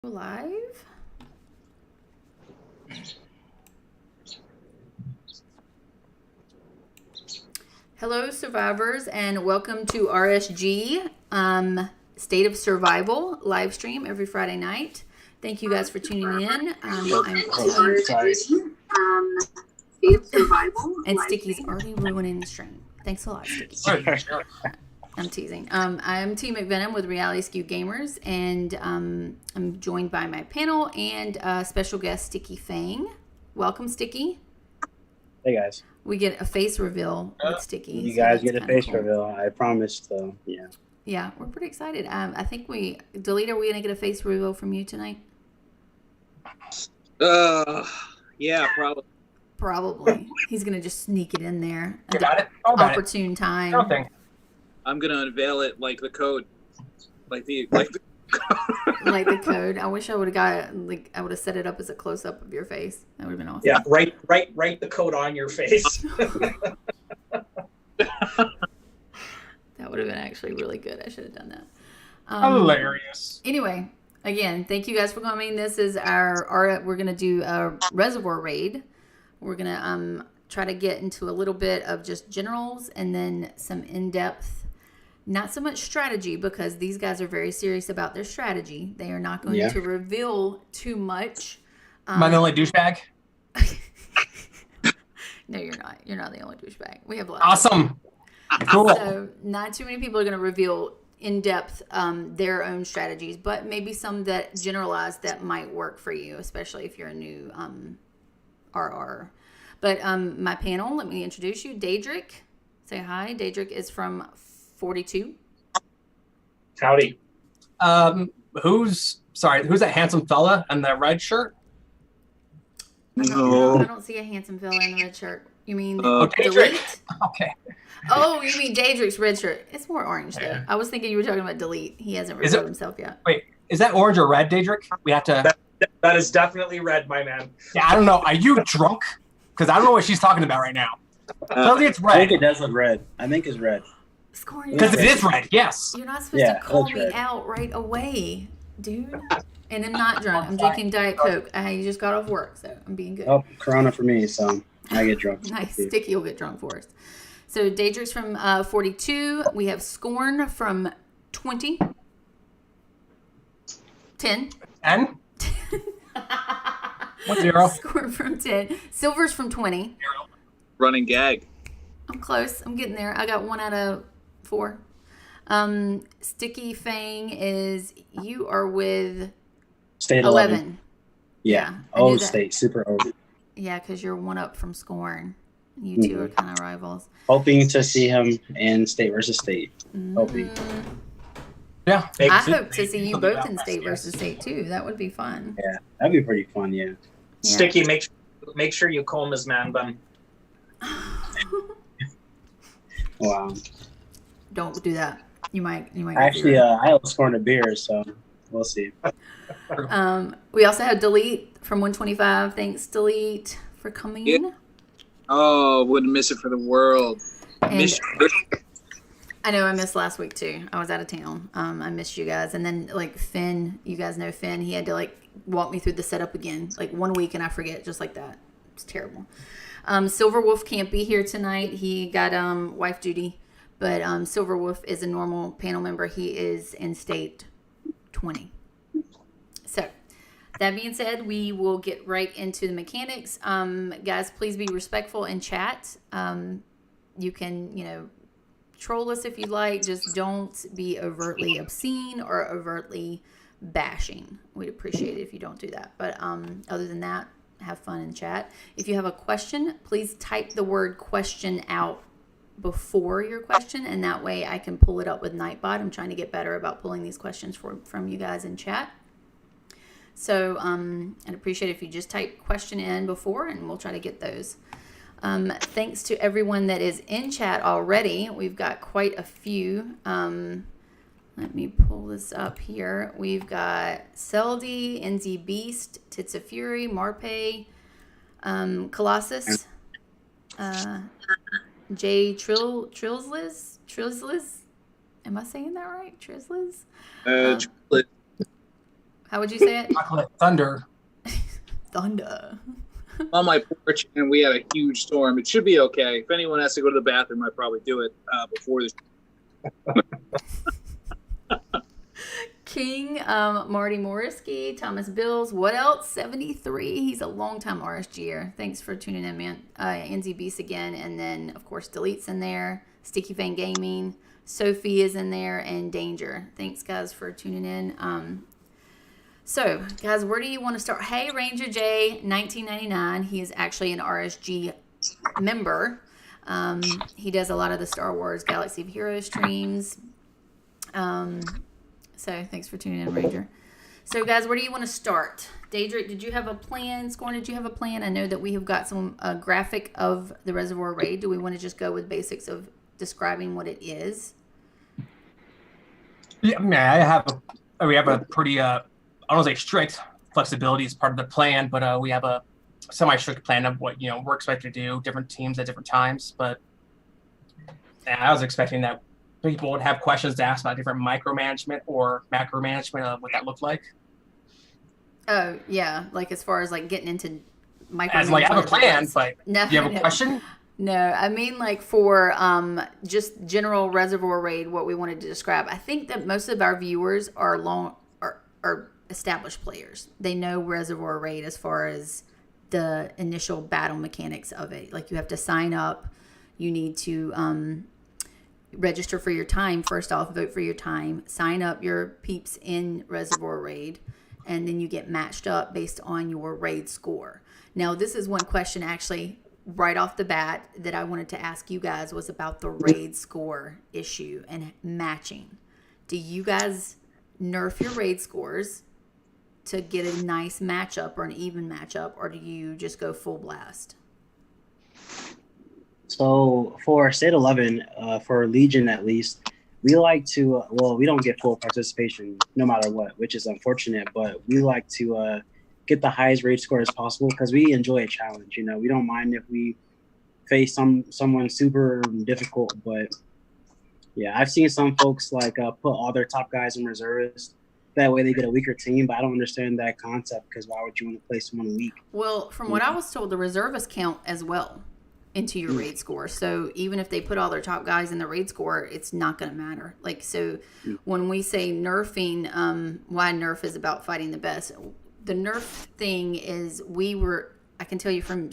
Live. Hello, survivors, and welcome to RSG State of Survival live stream every Friday night. Thank you guys for tuning in. I'm State of Survival, and Sticky's already ruining the stream. Thanks a lot, Sticky. I'm teasing. I'm T McVenom with Reality Skew Gamers, and I'm joined by my panel and special guest Sticky Fang. Welcome, Sticky. Hey guys. We get a face reveal with Sticky. You guys get a face reveal. I promised, so yeah. Yeah, we're pretty excited. I think Delete, are we gonna get a face reveal from you tonight? Yeah, probably. Probably. He's gonna just sneak it in there at Got it. opportune time. Nothing. I'm gonna unveil it like the code, like the like the code. I wish I would have I would have set it up as a close up of your face. That would have been awesome. Yeah, write the code on your face. That would have been actually really good. I should have done that. Hilarious. Anyway, again, thank you guys for coming. This is our we're gonna do a Reservoir Raid. We're gonna try to get into a little bit of just generals and then some in-depth. Not so much strategy, because these guys are very serious about their strategy. They are not going to reveal too much. Am I the only douchebag? No, you're not. You're not the only douchebag. We have lots. Awesome. Cool. So not too many people are going to reveal in depth their own strategies, but maybe some that generalize that might work for you, especially if you're a new RR. But my panel, let me introduce you. Daedric, say hi. Daedric is from 42. Howdy. Who's that handsome fella in the red shirt? I don't see a handsome fella in the red shirt. You mean Delete? Okay. Oh, you mean Daedric's red shirt. It's more orange, though. Yeah. I was thinking you were talking about Delete. He hasn't revealed himself yet. Wait, is that orange or red, Daedric? We have to... That is definitely red, my man. Yeah, I don't know. Are you drunk? Because I don't know what she's talking about right now. Tell me it's red. I think it does look red. I think it's red. Because it is red, yes. You're not supposed to call me out right away, dude. And I'm not drunk. I'm drinking Diet Coke. I just got off work, so I'm being good. Oh, Corona for me, so I get drunk. Nice. Sticky will get drunk for us. So Daedric's from 42. We have Scorn from 20. 10. 10? 1-0. Scorn from 10. Silver's from 20. running gag. I'm close. I'm getting there. I got 1 out of 4. Sticky Fang you are with State 11. Yeah. Old State, super old. Yeah, because you're 1 up from Scorn. You two are kind of rivals. Hoping to see him in State versus State. Hoping. Yeah. I hope to see you both in State versus State too. That would be fun. Yeah, that'd be pretty fun. Yeah. Sticky, make sure you comb his man bun. Wow. Don't do that. You might. Actually, I was scoring a beer, so we'll see. We also have Delete from 125. Thanks, Delete, for coming in. Oh, wouldn't miss it for the world. I know I missed last week too. I was out of town. I missed you guys. And then Finn, you guys know Finn, he had to walk me through the setup again. 1 week and I forget, just like that. It's terrible. Silver Wolf can't be here tonight. He got wife duty. But Silver Wolf is a normal panel member. He is in State 20. So that being said, we will get right into the mechanics. Guys, please be respectful in chat. You can, troll us if you like. Just don't be overtly obscene or overtly bashing. We'd appreciate it if you don't do that. But other than that, have fun in chat. If you have a question, please type the word question out before your question, and that way I can pull it up with Nightbot. I'm trying to get better about pulling these questions from you guys in chat. So I'd appreciate it if you just type question in before, and we'll try to get those. Thanks to everyone that is in chat already. We've got quite a few. Let me pull this up here. We've got Seldy, NZ Beast, Tits of Fury, Marpe, Colossus, J Trilsliz. Am I saying that right? Trilsliz? How would you say it? Chocolate thunder. Thunder. On my porch, and we had a huge storm. It should be okay. If anyone has to go to the bathroom, I'd probably do it before this. King, Marty Moriski, Thomas Bills. What else? 73. He's a longtime RSGer. Thanks for tuning in, man. NZ Beast again. And then, of course, Delete's in there. Sticky Fang Gaming. Sophie is in there. And Danger. Thanks, guys, for tuning in. So, guys, where do you want to start? Hey, Ranger J, 1999. He is actually an RSG member. He does a lot of the Star Wars Galaxy of Heroes streams. So thanks for tuning in, Ranger. So, guys, where do you want to start? Daedric, did you have a plan? Scorn, did you have a plan? I know that we have got some graphic of the Reservoir Raid. Do we want to just go with basics of describing what it is? Yeah, we have a pretty, I don't want to say strict flexibility as part of the plan, but we have a semi-strict plan of what, we're expected to do, different teams at different times. But I was expecting that people would have questions to ask about different micromanagement or macro management of what that looked like. Oh, yeah. Like as far as like getting into micromanagement. As like I have a plan, but no, do you have a question? No, I mean like for just general Reservoir Raid, what we wanted to describe. I think that most of our viewers are established players. They know Reservoir Raid as far as the initial battle mechanics of it. Like you have to sign up. You need to register for your time. First off, vote for your time. Sign up your peeps in Reservoir Raid. And then you get matched up based on your raid score. Now, this is one question actually right off the bat that I wanted to ask you guys was about the raid score issue and matching. Do you guys nerf your raid scores to get a nice matchup or an even matchup, or do you just go full blast? So for State 11, for Legion at least, we like to, we don't get full participation no matter what, which is unfortunate, but we like to get the highest raid score as possible because we enjoy a challenge. We don't mind if we face someone super difficult, but yeah, I've seen some folks like put all their top guys in reservists. That way they get a weaker team, but I don't understand that concept because why would you want to play someone weak? Well, from what I was told, the reservists count as well into your raid score. So even if they put all their top guys in the raid score, it's not going to matter. Like, so when we say nerfing, why nerf is about fighting the best. The nerf thing is I can tell you from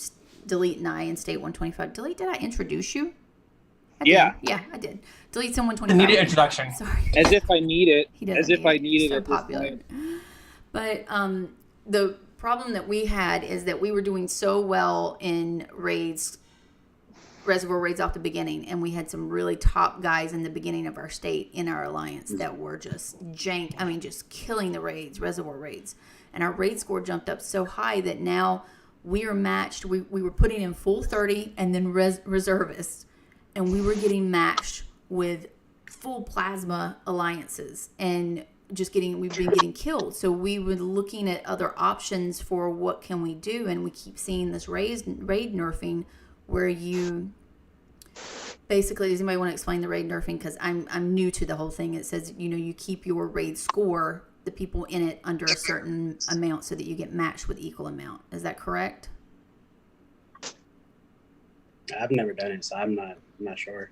Delete and I in State 125. Delete, did I introduce you? Yeah. Yeah, I did. Delete's in 125. I need an introduction. Sorry. As if I need it. He doesn't As if need I needed so it. Popular. But the problem that we had is that we were doing so well in Reservoir Raids off the beginning, and we had some really top guys in the beginning of our state in our alliance that were just just killing the raids, Reservoir Raids. And our raid score jumped up so high that now we are matched. We were putting in full 30 and then reservists, and we were getting matched with full plasma alliances and we've been getting killed. So we were looking at other options for what can we do, and we keep seeing this raid nerfing where you basically, does anybody want to explain the raid nerfing? Because I'm new to the whole thing. It says, you keep your raid score, the people in it, under a certain amount so that you get matched with equal amount. Is that correct? I've never done it, so I'm not sure.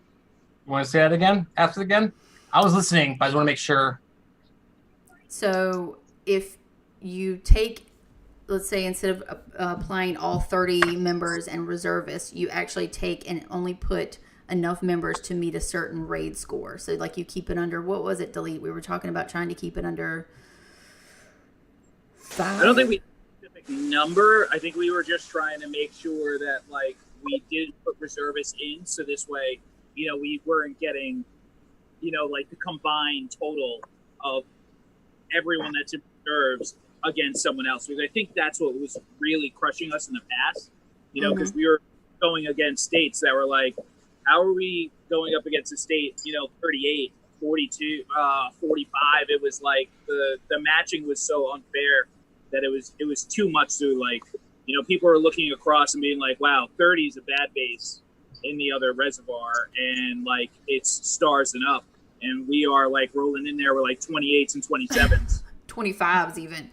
You want to say that again? Ask it again? I was listening, but I just want to make sure. So if you take, let's say, instead of applying all 30 members and reservists, you actually take and only put enough members to meet a certain raid score. So like you keep it under, what was it, Delete? We were talking about trying to keep it under 5. I don't think we had a specific number. I think we were just trying to make sure that like we did put reservists in, so this way, we weren't getting, like the combined total of everyone that's in reserves against someone else. Because I think that's what was really crushing us in the past, because we were going against states that were like, how are we going up against a state, 38, 42, 45? It was like the matching was so unfair that it was too much to like, people are looking across and being like, wow, 30 is a bad base in the other reservoir, and like it's stars and up. And we are like rolling in there with like 28s and 27s. 25s even.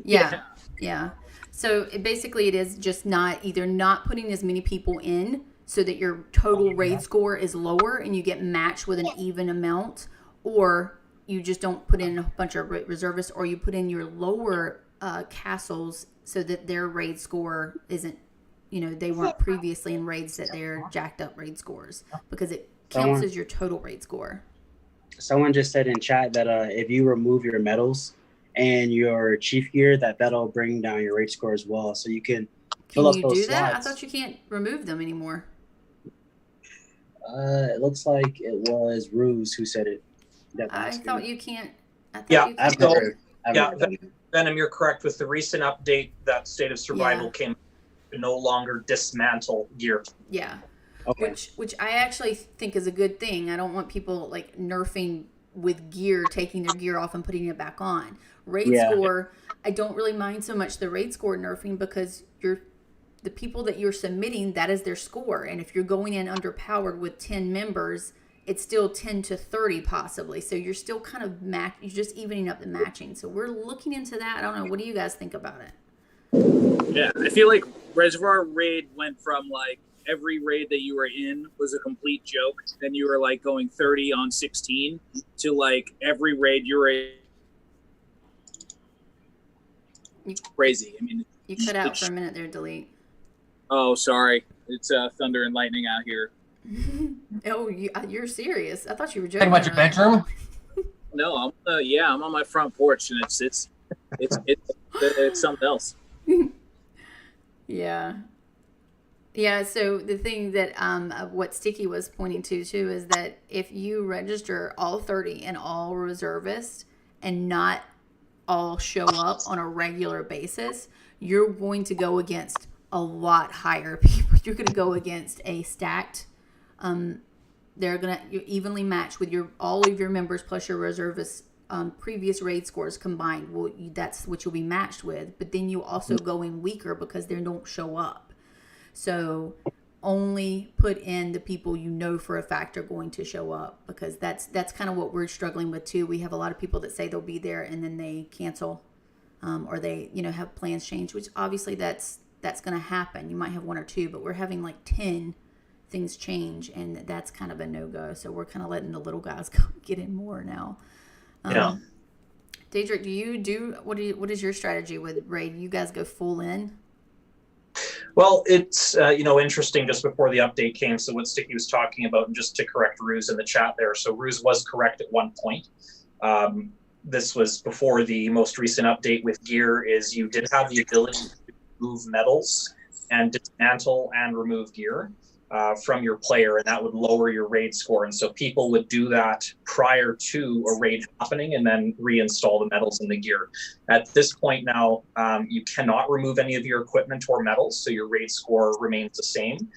Yeah. So basically it is just either not putting as many people in so that your total raid score is lower and you get matched with an even amount, or you just don't put in a bunch of reservists, or you put in your lower castles so that their raid score isn't, they weren't previously in raids, that they're jacked up raid scores, because it counts as your total raid score. Someone just said in chat that if you remove your medals and your chief gear, that'll bring down your raid score as well. So you can fill up you those do that? slots. I thought you can't remove them anymore. It looks like it was Ruse who said it. I thought you can't. I've never done it. Venom, you're correct. With the recent update, that State of Survival came to no longer dismantle gear. Yeah. Okay. Which I actually think is a good thing. I don't want people like nerfing with gear, taking their gear off and putting it back on. Raid score, I don't really mind so much the raid score nerfing, because the people that you're submitting, that is their score. And if you're going in underpowered with 10 members, it's still 10 to 30 possibly. So you're still kind of you're just evening up the matching. So we're looking into that. I don't know. What do you guys think about it? Yeah, I feel like Reservoir Raid went from like every raid that you were in was a complete joke. Then you were like going 30 on 16 to like every raid you were in. Crazy. I mean, you cut out for a minute there, Delete. Oh, sorry. It's thunder and lightning out here. Oh, you're serious? I thought you were joking. Think about your bedroom. No, I'm on my front porch, and it's something else. Yeah. So the thing that what Sticky was pointing to too is that if you register all 30 and all reservists and not all show up on a regular basis, you're going to go against a lot higher people. You're going to go against a stacked. They're going to evenly match with all of your members plus your reservists previous raid scores combined. Well, that's what you'll be matched with. But then you also go in weaker because they don't show up. So only put in the people you know for a fact are going to show up, because that's kind of what we're struggling with too. We have a lot of people that say they'll be there and then they cancel, or they have plans change, which obviously that's going to happen. You might have one or two, but we're having like 10 things change, and that's kind of a no-go. So we're kind of letting the little guys get in more now. Daedric, what is your strategy with raid? You guys go full in? Well, it's interesting. Just before the update came, so what Sticky was talking about, and just to correct Ruse in the chat there. So Ruse was correct at one point. This was before the most recent update with gear. Is you did have the ability to move medals and dismantle and remove gear from your player, and that would lower your raid score. And so people would do that prior to a raid happening and then reinstall the medals and the gear. At this point now, you cannot remove any of your equipment or medals, so your raid score remains the same.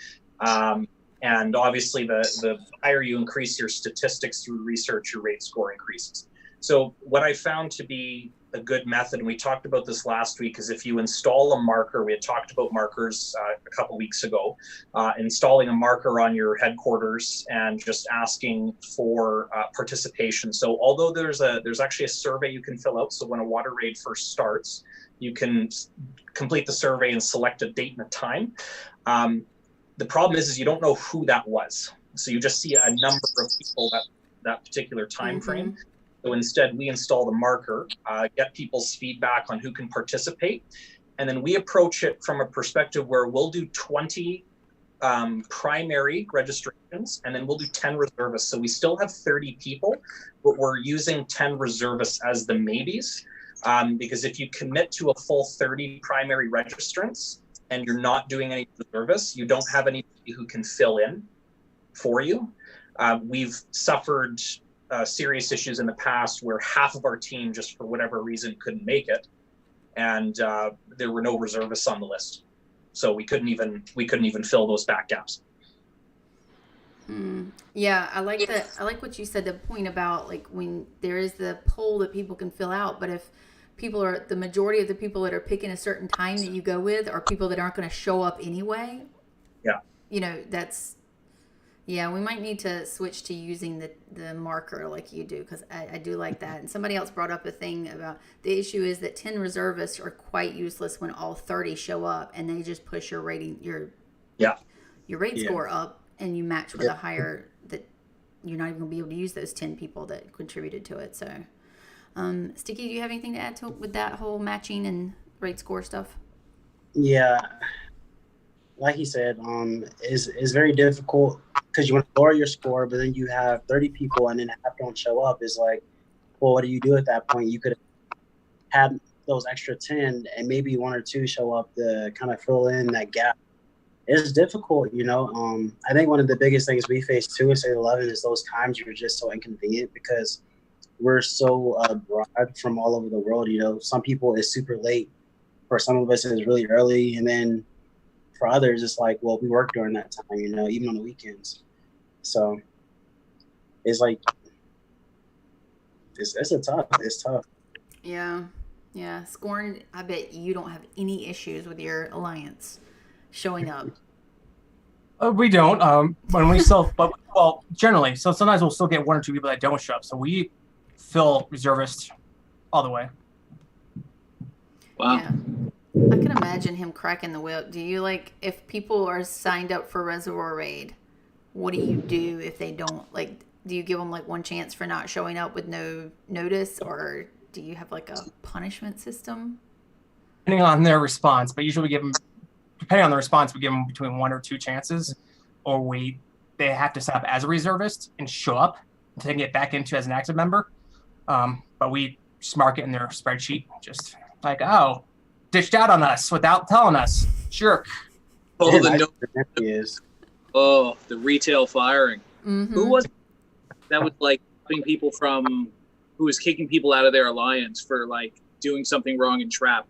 And obviously, the higher you increase your statistics through research, your raid score increases. So what I found to be a good method, and we talked about this last week, is if you install a marker, we had talked about markers a couple weeks ago, installing a marker on your headquarters and just asking for participation. So although there's actually a survey you can fill out, so when a water raid first starts, you can complete the survey and select a date and a time. The problem is you don't know who that was. So you just see a number of people that particular time frame. So instead, we install the marker, get people's feedback on who can participate, and then we approach it from a perspective where we'll do 20 primary registrations, and then we'll do 10 reservists. So we still have 30 people, but we're using 10 reservists as the maybes, because if you commit to a full 30 primary registrants and you're not doing any reservists, you don't have anybody who can fill in for you. We've suffered serious issues in the past where half of our team, just for whatever reason, couldn't make it, and there were no reservists on the list, so we couldn't even fill those back gaps. Yeah, I like that. I like what you said. The point about like when there is the poll that people can fill out, but if the majority of the people that are picking a certain time that you go with are people that aren't going to show up anyway. Yeah, Yeah, we might need to switch to using the marker like you do, because I do like that. And somebody else brought up a thing about the issue is that 10 reservists are quite useless when all 30 show up and they just push your rating, your raid score up, and you match with a higher, that you're not even going to be able to use those 10 people that contributed to it. So, Sticky, do you have anything to add to with that whole matching and raid score stuff? Yeah, like he said, it's very difficult because you want to lower your score, but then you have 30 people and then half don't show up. It's like, well, what do you do at that point? You could have had those extra 10 and maybe 1 or 2 show up to kind of fill in that gap. It's difficult, you know. I think one of the biggest things we face too at State 11 is those times you're just so inconvenient because we're so broad from all over the world. You know, some people it's super late. For some of us, it's really early, and then for others, it's like, well, we work during that time, you know, even on the weekends. So it's like, it's tough. Yeah. Scorn, I bet you don't have any issues with your alliance showing up. We don't. When we still, but well, generally, so sometimes we'll still get 1 or 2 people that don't show up. So we fill reservists all the way. Wow. Yeah. I can imagine him cracking the whip. Do you if people are signed up for Reservoir Raid, what do you do if they don't? Do you give them 1 chance for not showing up with no notice, or do you have a punishment system? Depending on their response, but usually we give them, depending on the response, we give them between 1 or 2 chances, or they have to set up as a reservist and show up to get back into as an active member. But we just mark it in their spreadsheet, just oh, ditched out on us without telling us. Jerk. Oh, the retail firing. Mm-hmm. Who was that? Was putting people who was kicking people out of their alliance for doing something wrong in trap,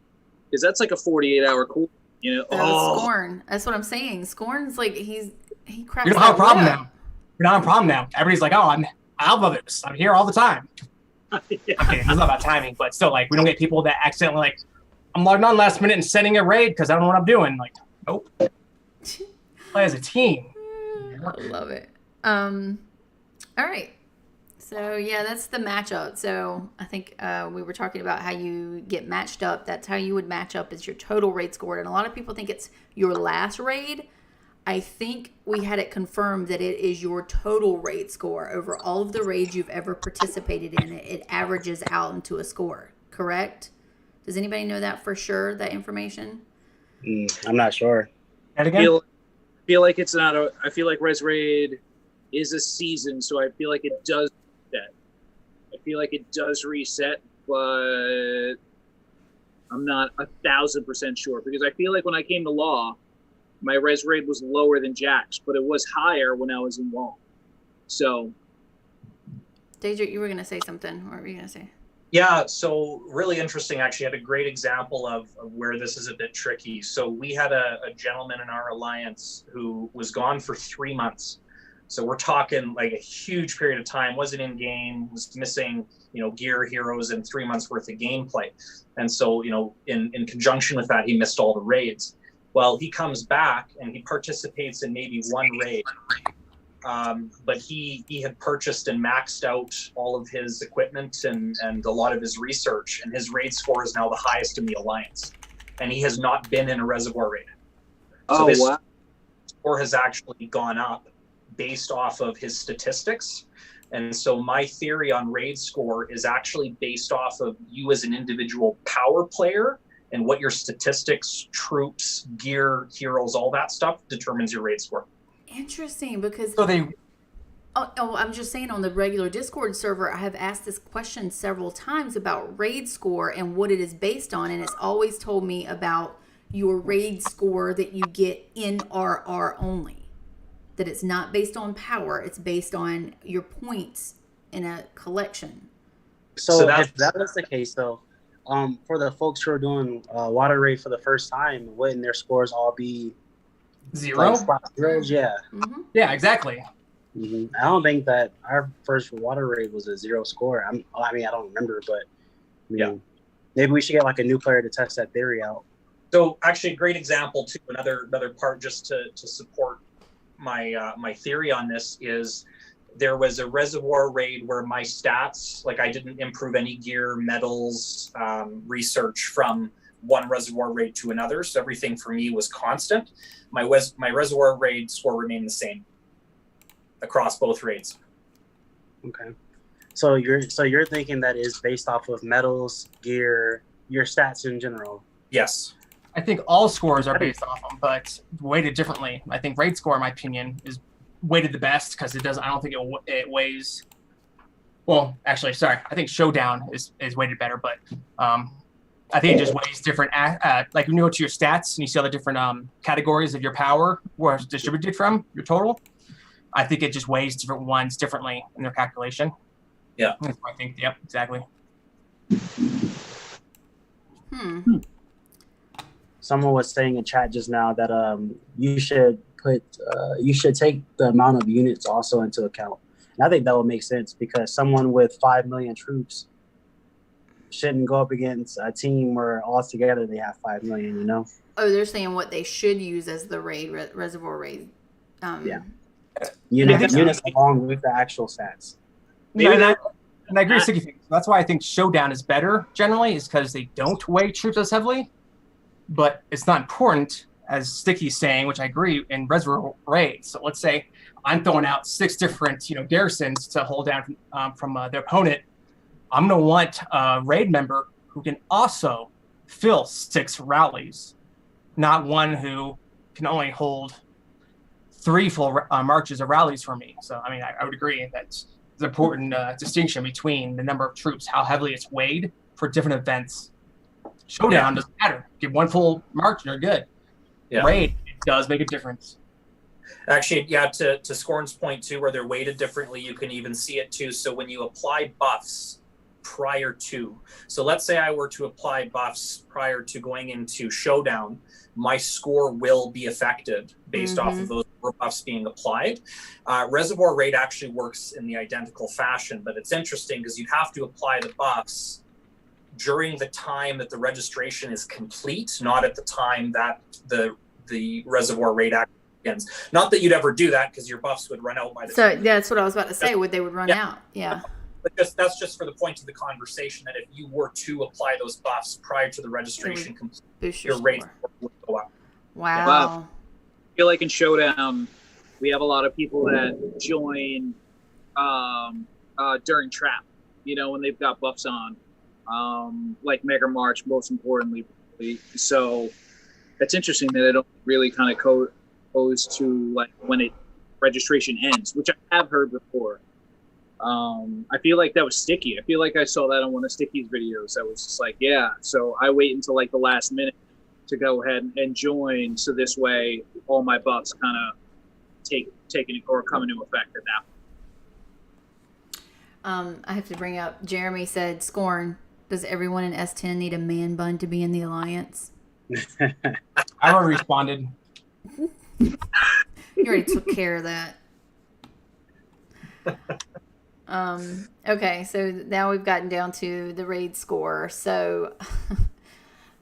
because that's a 48-hour cool. You know, that was Scorn. That's what I'm saying. Scorn's he cracks. You don't have a problem now. You're not a problem now. Everybody's I love this. I'm here all the time. Yeah. Okay, it's not about timing, but still, we don't get people that accidentally I'm logged on last minute and sending a raid because I don't know what I'm doing. Nope. Play as a team. I love it. All right. So yeah, that's the matchup. So I think we were talking about how you get matched up. That's how you would match up, is your total raid score. And a lot of people think it's your last raid. I think we had it confirmed that it is your total raid score over all of the raids you've ever participated in. It averages out into a score, correct? Does anybody know that for sure, that information? I'm not sure. And again? Feel like it's not I feel like Res Raid is a season, so I feel like it does reset. I feel like it does reset, but I'm not 1,000% sure, because I feel like when I came to Law, my Res Raid was lower than Jack's, but it was higher when I was in Law. So, Deja, you were going to say something. What were you going to say? Yeah, so really interesting. Actually, had a great example of where this is a bit tricky. So we had a gentleman in our alliance who was gone for 3 months. So we're talking a huge period of time, wasn't in game, was missing, gear, heroes, and 3 months worth of gameplay. And so, in conjunction with that, he missed all the raids. Well, he comes back and he participates in maybe 1 raid. But he had purchased and maxed out all of his equipment and a lot of his research, and his raid score is now the highest in the alliance. And he has not been in a Reservoir Raid. So this score has actually gone up based off of his statistics. And so my theory on raid score is actually based off of you as an individual power player, and what your statistics, troops, gear, heroes, all that stuff determines your raid score. Interesting, because So I'm just saying, on the regular Discord server, I have asked this question several times about raid score and what it is based on, and it's always told me about your raid score that you get in RR only. That it's not based on power, it's based on your points in a collection. So if that was the case, though, for the folks who are doing water raid for the first time, wouldn't their scores all be 0? Zeros? Yeah. Mm-hmm. Yeah, exactly. Mm-hmm. I don't think that our first water raid was a 0 score. I don't remember, but maybe we should get a new player to test that theory out. So actually, a great example too. Another part just to support my theory on this is there was a Reservoir Raid where my stats, like I didn't improve any gear, medals, research from one Reservoir Raid to another. So everything for me was constant. My Reservoir Raid score remained the same across both raids. Okay. So you're thinking that is based off of medals, gear, your stats in general. Yes. I think all scores are based off them, but weighted differently. I think raid score, in my opinion, is weighted the best because it doesn't. I don't think it weighs. Well, actually, sorry. I think Showdown is weighted better, but I think it just weighs different. Like when you go to your stats and you see all the different categories of your power where it's distributed from your total. I think it just weighs different ones differently in their calculation. Yeah. That's what I think. Yep, exactly. Someone was saying in chat just now that you should take the amount of units also into account. And I think that would make sense because someone with 5 million troops shouldn't go up against a team where altogether they have 5 million, you know? Oh, they're saying what they should use as the raid, Reservoir Raid. Yeah. Units along with the actual stats. And I agree with Sticky. That's why I think Showdown is better generally, is because they don't weigh troops as heavily. But it's not important, as Sticky's saying, which I agree, in Reservoir Raid. So let's say I'm throwing out 6 different, garrisons to hold down from their opponent. I'm going to want a raid member who can also fill 6 rallies, not one who can only hold 3 full marches of rallies for me. So, I mean, I would agree that's an important distinction between the number of troops, how heavily it's weighed for different events. Showdown doesn't matter. Give 1 full march and you're good. Yeah. Raid, it does make a difference. Actually, yeah, to Scorn's point too, where they're weighted differently, you can even see it too. So when you apply buffs prior to, so let's say I were to apply buffs prior to going into Showdown, my score will be affected based off of those buffs being applied. Reservoir Raid actually works in the identical fashion, but it's interesting because you'd have to apply the buffs during the time that the registration is complete, not at the time that the Reservoir Raid actually begins. Not that you'd ever do that because your buffs would run out by the time. So that's what I was about to say. They would run out. Yeah. But that's just for the point of the conversation that if you were to apply those buffs prior to the registration complete, your rate would go up. Wow. I feel like in Showdown, we have a lot of people that join during Trap, when they've got buffs on. Like Mega March, most importantly. So that's interesting that it don't really kind of goes to like when registration ends, which I have heard before. I feel like that was Sticky. I feel like I saw that on one of Sticky's videos. I was just like, yeah. So I wait until like the last minute to go ahead and join. So this way, all my buffs kind of taking or come into effect at that. I have to bring up. Jeremy said, "Scorn. Does everyone in S10 need a man bun to be in the alliance?" I already responded. You already took care of that. Okay, so now we've gotten down to the raid score. So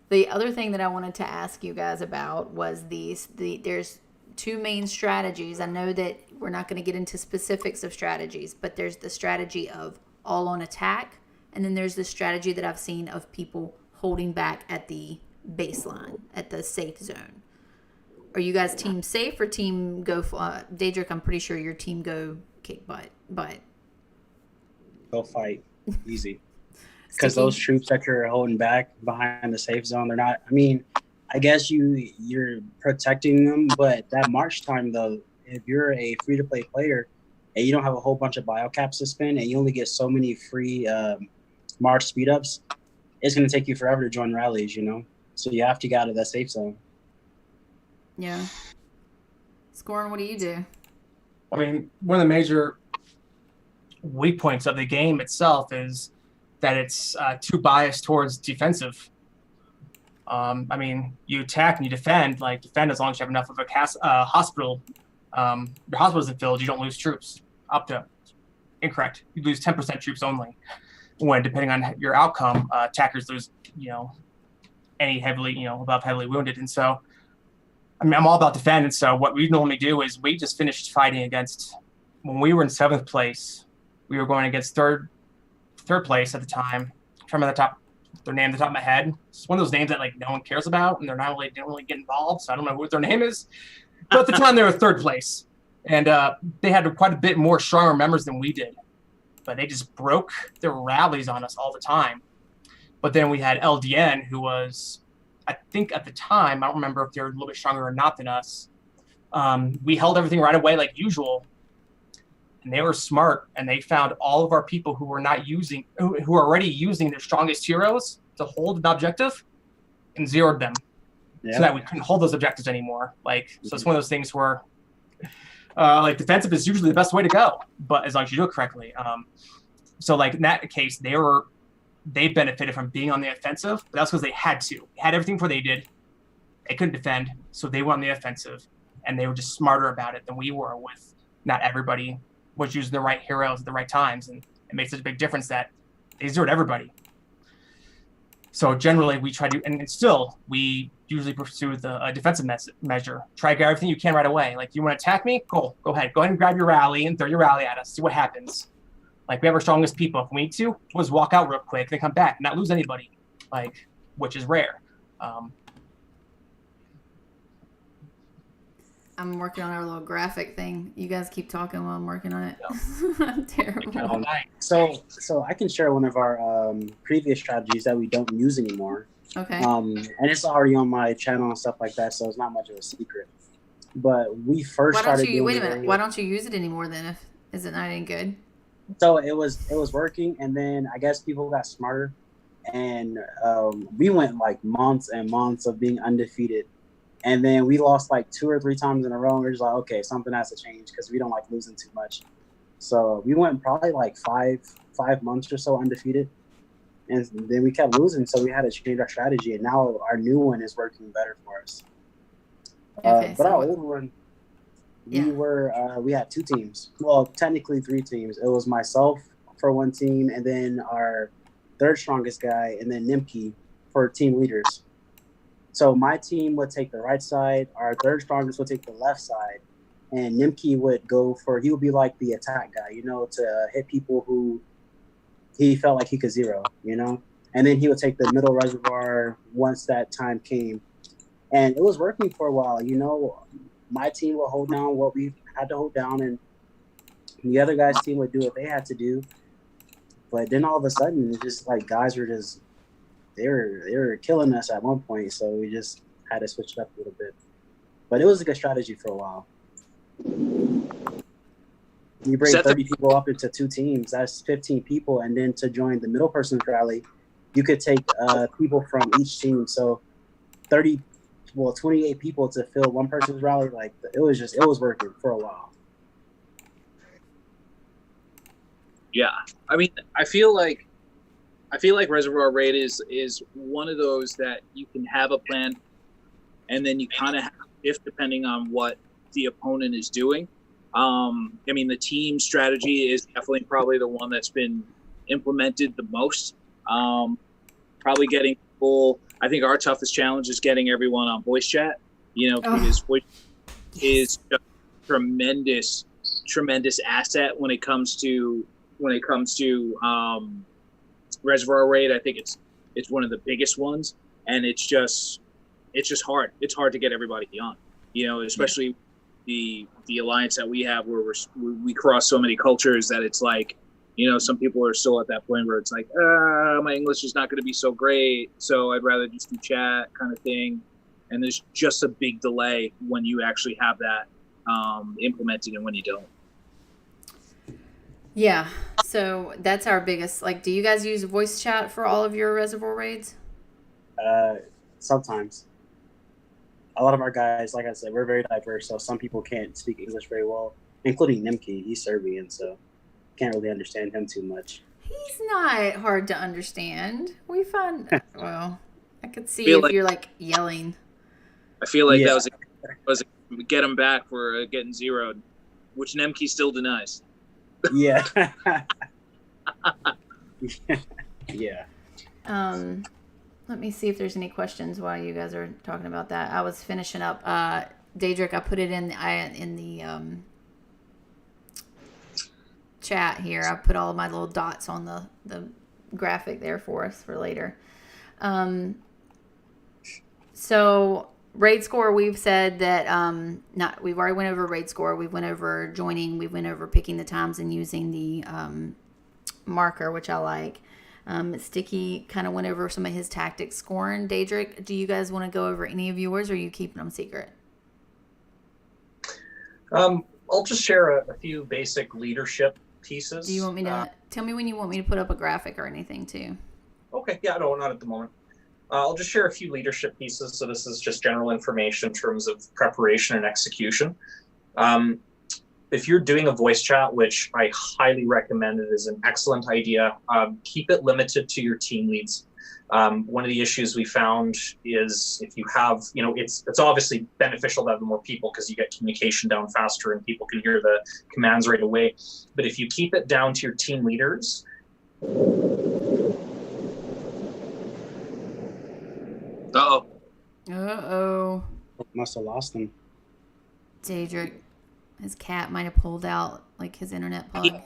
the other thing that I wanted to ask you guys about was there's 2 main strategies. I know that we're not going to get into specifics of strategies, but there's the strategy of all on attack, and then there's the strategy that I've seen of people holding back at the baseline, at the safe zone. Are you guys team safe or team go? Daedric, I'm pretty sure your team go kick butt, but go fight easy. Because those troops that you're holding back behind the safe zone, they're not. I mean, I guess you're protecting them, but that march time though, if you're a free to play player and you don't have a whole bunch of bio caps to spend and you only get so many free march speed ups, it's going to take you forever to join rallies, So you have to get out of that safe zone. Yeah. Scorn, what do you do? I mean, one of the major weak points of the game itself is that it's too biased towards defensive. I mean, you attack and you defend. Like, defend as long as you have enough of a hospital. Your hospital isn't filled, you don't lose troops. Incorrect. You lose 10% troops only. When, depending on your outcome, attackers lose, any heavily, above heavily wounded. And so I mean, I'm all about defend. So what we normally do is we just finished fighting against, when we were in 7th place, we were going against third place at the time. From their name at the top of my head. It's one of those names that like no one cares about, and didn't really get involved. So I don't know what their name is. But at the time they were 3rd place, and they had quite a bit more stronger members than we did. But they just broke their rallies on us all the time. But then we had LDN, who was, I think at the time, I don't remember if they were a little bit stronger or not than us. We held everything right away like usual. And they were smart, and they found all of our people who were already using their strongest heroes to hold an objective and zeroed them. So that we couldn't hold those objectives anymore. So it's one of those things where defensive is usually the best way to go, but as long as you do it correctly. So in that case, they benefited from being on the offensive, but that's because they had to. They had everything before they did. They couldn't defend, so they went on the offensive, and they were just smarter about it than we were with not everybody was using the right heroes at the right times, and it made such a big difference that they zeroed everybody. So generally, we try to, and still, we usually pursue the defensive measure. Try to get everything you can right away. You want to attack me? Cool. Go ahead. Go ahead and grab your rally and throw your rally at us. See what happens. We have our strongest people. If we need to, we'll just walk out real quick, then come back, not lose anybody, which is rare. I'm working on our little graphic thing. You guys keep talking while I'm working on it. I'm terrible. So I can share one of our previous strategies that we don't use anymore. Okay. And it's already on my channel and stuff like that, so it's not much of a secret. But we first started. Wait a minute. Why don't you use it anymore then? Is it not any good? So it was working, and then I guess people got smarter, and we went months and months of being undefeated. And then we lost 2 or 3 times in a row. And we're just okay, something has to change because we don't like losing too much. So we went probably 5 months or so undefeated. And then we kept losing. So we had to change our strategy. And now our new one is working better for us. But our old one, we had 2 teams. Well, technically 3 teams. It was myself for one team, and then our 3rd strongest guy, and then Nimki for team leaders. So my team would take the right side, our 3rd strongest would take the left side, and Nimki would he would be like the attack guy, to hit people who he felt like he could zero, and then he would take the middle reservoir once that time came. And it was working for a while, my team would hold down what we had to hold down, and the other guy's team would do what they had to do. But then all of a sudden, it's just guys were just, they were killing us at one point, so we just had to switch it up a little bit. But it was a good strategy for a while. You bring 30 people up into 2 teams, that's 15 people, and then to join the middle person's rally, you could take people from each team. So 28 people to fill one person's rally. It was working for a while. Yeah, I mean, I feel like Reservoir Raid is one of those that you can have a plan, and then you kind of have to shift depending on what the opponent is doing. I mean, the team strategy is definitely probably the one that's been implemented the most. Probably getting people. I think our toughest challenge is getting everyone on voice chat. Because voice is a tremendous asset when it comes to Reservoir Raid. I think it's one of the biggest ones, and it's just hard. It's hard to get everybody on, especially the alliance that we have where we cross so many cultures that it's some people are still at that point where it's my English is not going to be so great, so I'd rather just do chat kind of thing. And there's just a big delay when you actually have that implemented and when you don't. Yeah, so that's our biggest. Do you guys use voice chat for all of your Reservoir Raids? Sometimes. A lot of our guys, like I said, we're very diverse, so some people can't speak English very well, including Nimki. He's Serbian, so can't really understand him too much. He's not hard to understand. We find, well, I could see if you're yelling. I feel like that was a get him back for getting zeroed, which Nemke still denies. Yeah. Yeah. Let me see if there's any questions while you guys are talking about that. I was finishing up. Daedric, I put it in the chat here. I put all of my little dots on the graphic there for us for later. So raid score, we've said that we've already went over raid score. We went over joining. We went over picking the times and using the marker, which I like. Sticky kind of went over some of his tactics. Scoring, Daedric, do you guys want to go over any of yours, or are you keeping them secret? I'll just share a few basic leadership pieces. Do you want me to tell me when you want me to put up a graphic or anything too? Okay, yeah, no, not at the moment. I'll just share a few leadership pieces. So this is just general information in terms of preparation and execution. If you're doing a voice chat, which I highly recommend, it is an excellent idea, keep it limited to your team leads. One of the issues we found is if you have, it's obviously beneficial to have more people because you get communication down faster and people can hear the commands right away. But if you keep it down to your team leaders, Must have lost him. Daedric, his cat might have pulled out like his internet plug.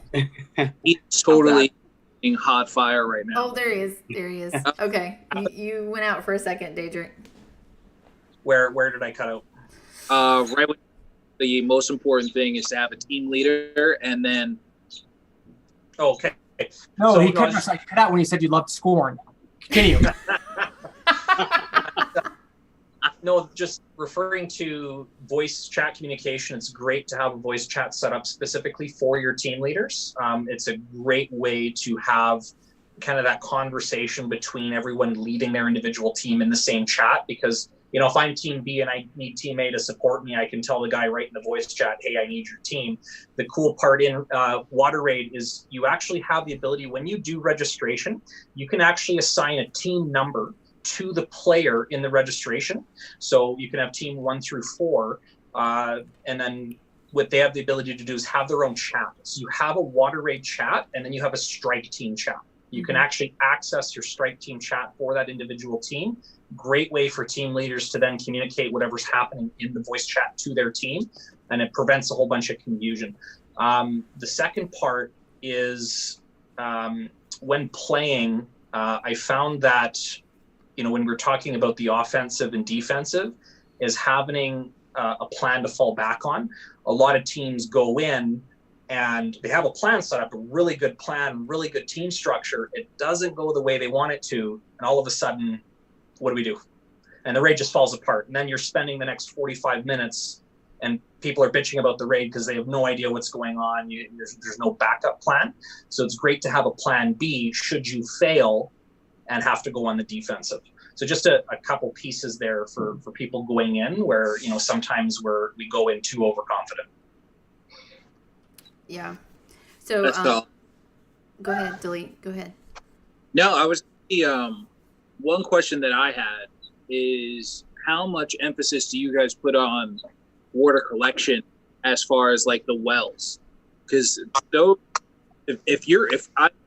He's totally in hot fire right now. Oh, there he is. There he is. Okay, you went out for a second, Daedric. Where did I cut out? Right when the most important thing is to have a team leader, and then. Okay. No, So, he cut out when he said you loved scoring. Continue. No, just referring to voice chat communication, it's great to have a voice chat set up specifically for your team leaders. It's a great way to have kind of that conversation between everyone leading their individual team in the same chat. Because, if I'm team B and I need team A to support me, I can tell the guy right in the voice chat, hey, I need your team. The cool part in Water Raid is you actually have the ability, when you do registration, you can actually assign a team number to the player in the registration. So you can have team 1 through 4. And then what they have the ability to do is have their own chat. So you have a Water Raid chat, and then you have a strike team chat. You can actually access your strike team chat for that individual team. Great way for team leaders to then communicate whatever's happening in the voice chat to their team, and it prevents a whole bunch of confusion. The second part is when playing, I found that when we're talking about the offensive and defensive, is having a plan to fall back on. A lot of teams go in and they have a plan set up, a really good plan, really good team structure. It doesn't go the way they want it to. And all of a sudden, what do we do? And the raid just falls apart. And then you're spending the next 45 minutes and people are bitching about the raid because they have no idea what's going on. There's no backup plan. So it's great to have a plan B should you fail and have to go on the defensive. So just a couple pieces there for people going in where, sometimes we go in too overconfident. Yeah. So go ahead, Delete. Go ahead. No, one question that I had is how much emphasis do you guys put on water collection as far as like the wells? Because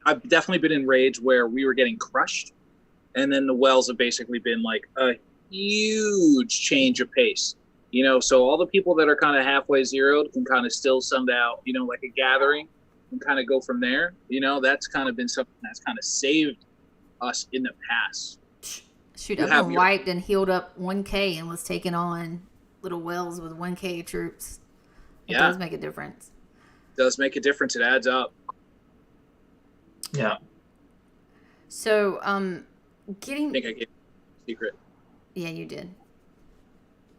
I've definitely been in raids where we were getting crushed, and then the wells have basically been like a huge change of pace. So all the people that are kind of halfway zeroed can kind of still send out, like a gathering and kind of go from there. That's kind of been something that's kind of saved us in the past. Shoot, I've been wiped and healed up 1K and was taking on little wells with 1K troops. It does make a difference. It does make a difference. It adds up. Yeah. So, I think I gave a secret. Yeah, you did.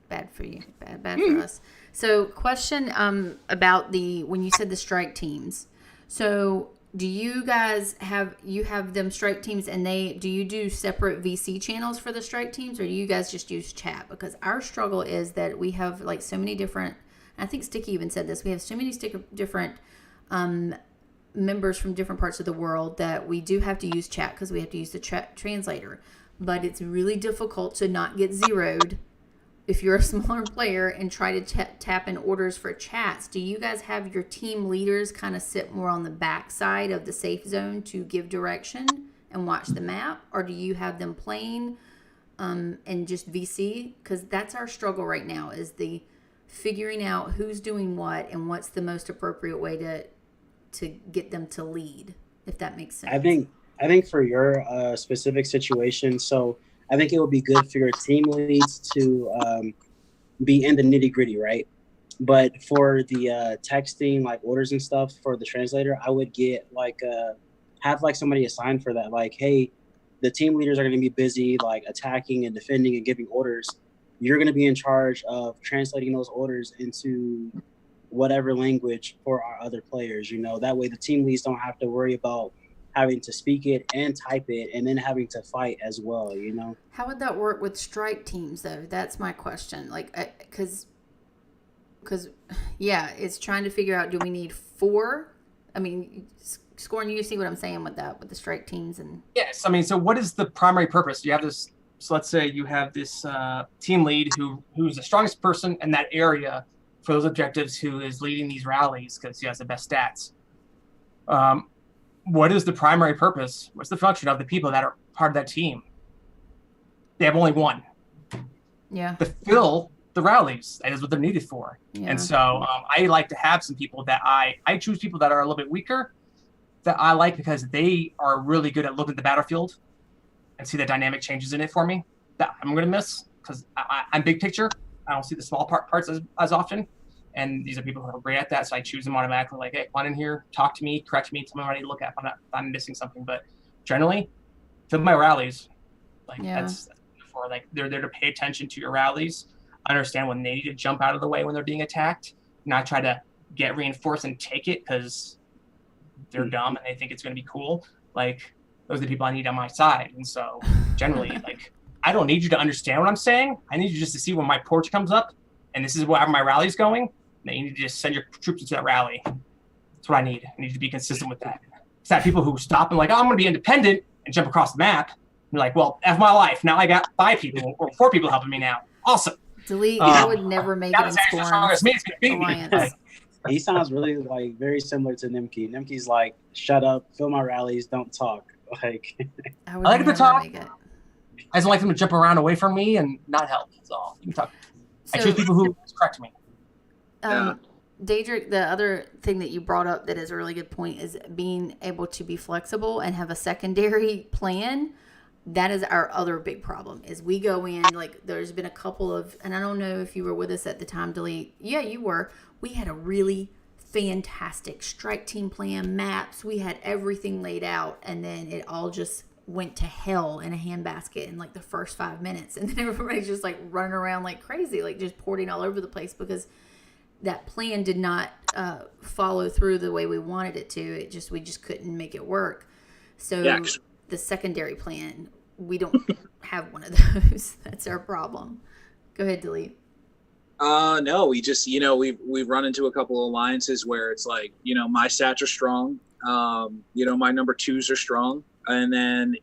Bad for you. Bad for us. So, question about when you said the strike teams. So, do you guys have them strike teams, and do you do separate VC channels for the strike teams, or do you guys just use chat? Because our struggle is that we have like so many different. I think Sticky even said this. We have so many different members from different parts of the world that we do have to use chat because we have to use the translator. But it's really difficult to not get zeroed if you're a smaller player and try to tap in orders for chats. Do you guys have your team leaders kind of sit more on the back side of the safe zone to give direction and watch the map? Or do you have them playing and just VC, because that's our struggle right now, is the figuring out who's doing what and what's the most appropriate way to get them to lead, if that makes sense. I think for your specific situation, so I think it would be good for your team leads to be in the nitty gritty, right? But for the texting, like orders and stuff for the translator, I would get have somebody assigned for that. Like, hey, the team leaders are going to be busy like attacking and defending and giving orders. You're going to be in charge of translating those orders into whatever language for our other players. That way the team leads don't have to worry about having to speak it and type it and then having to fight as well. How would that work with strike teams though? That's my question. Like, because it's trying to figure out, do we need 4? I mean, Scorn, you see what I'm saying with that, with the strike teams? And yes, I mean, so what is the primary purpose? You have this, so let's say you have this team lead who's the strongest person in that area for those objectives, who is leading these rallies because he has the best stats. What is the primary purpose? What's the function of the people that are part of that team? They have only one. Yeah. To fill the rallies. That is what they're needed for. Yeah. And so I like to have some people that I choose people that are a little bit weaker, that I like because they are really good at looking at the battlefield and see the dynamic changes in it for me that I'm going to miss, because I'm big picture. I don't see the small parts as often. And these are people who are great at that. So I choose them automatically, like, hey, come on in here, talk to me, correct me, tell me what I need to look at if I'm missing something. But generally, fill my rallies. That's for, like, they're there to pay attention to your rallies, understand when they need to jump out of the way when they're being attacked, not try to get reinforced and take it because they're dumb and they think it's going to be cool. Like, those are the people I need on my side. And so generally, like, I don't need you to understand what I'm saying. I need you just to see when my porch comes up and this is where my rally's going. Then you need to just send your troops into that rally. That's what I need. I need you to be consistent with that. It's not people who stop and like, oh, I'm going to be independent and jump across the map. You're like, well, F my life. Now I got 5 people or 4 people helping me now. Awesome. Delete. I would never make it in Scorn's alliance. He sounds really like very similar to Nimke. Nimke's like, shut up, fill my rallies, don't talk. Like, I like to talk. I just like them to jump around away from me and not help. That's all. You can talk. I choose people who correct me. Daedric, the other thing that you brought up that is a really good point is being able to be flexible and have a secondary plan. That is our other big problem, is we go in, like, there's been a couple of, and I don't know if you were with us at the time, Delete. Yeah, you were. We had a really fantastic strike team plan, maps. We had everything laid out, and then it all just went to hell in a handbasket in like the first 5 minutes. And then everybody's just like running around like crazy, like just porting all over the place because that plan did not follow through the way we wanted it to. We just couldn't make it work. So the secondary plan, we don't have one of those. That's our problem. Go ahead, Delete. No, we just, we've run into a couple of alliances where it's like, my stats are strong. My number 2s are strong. And then,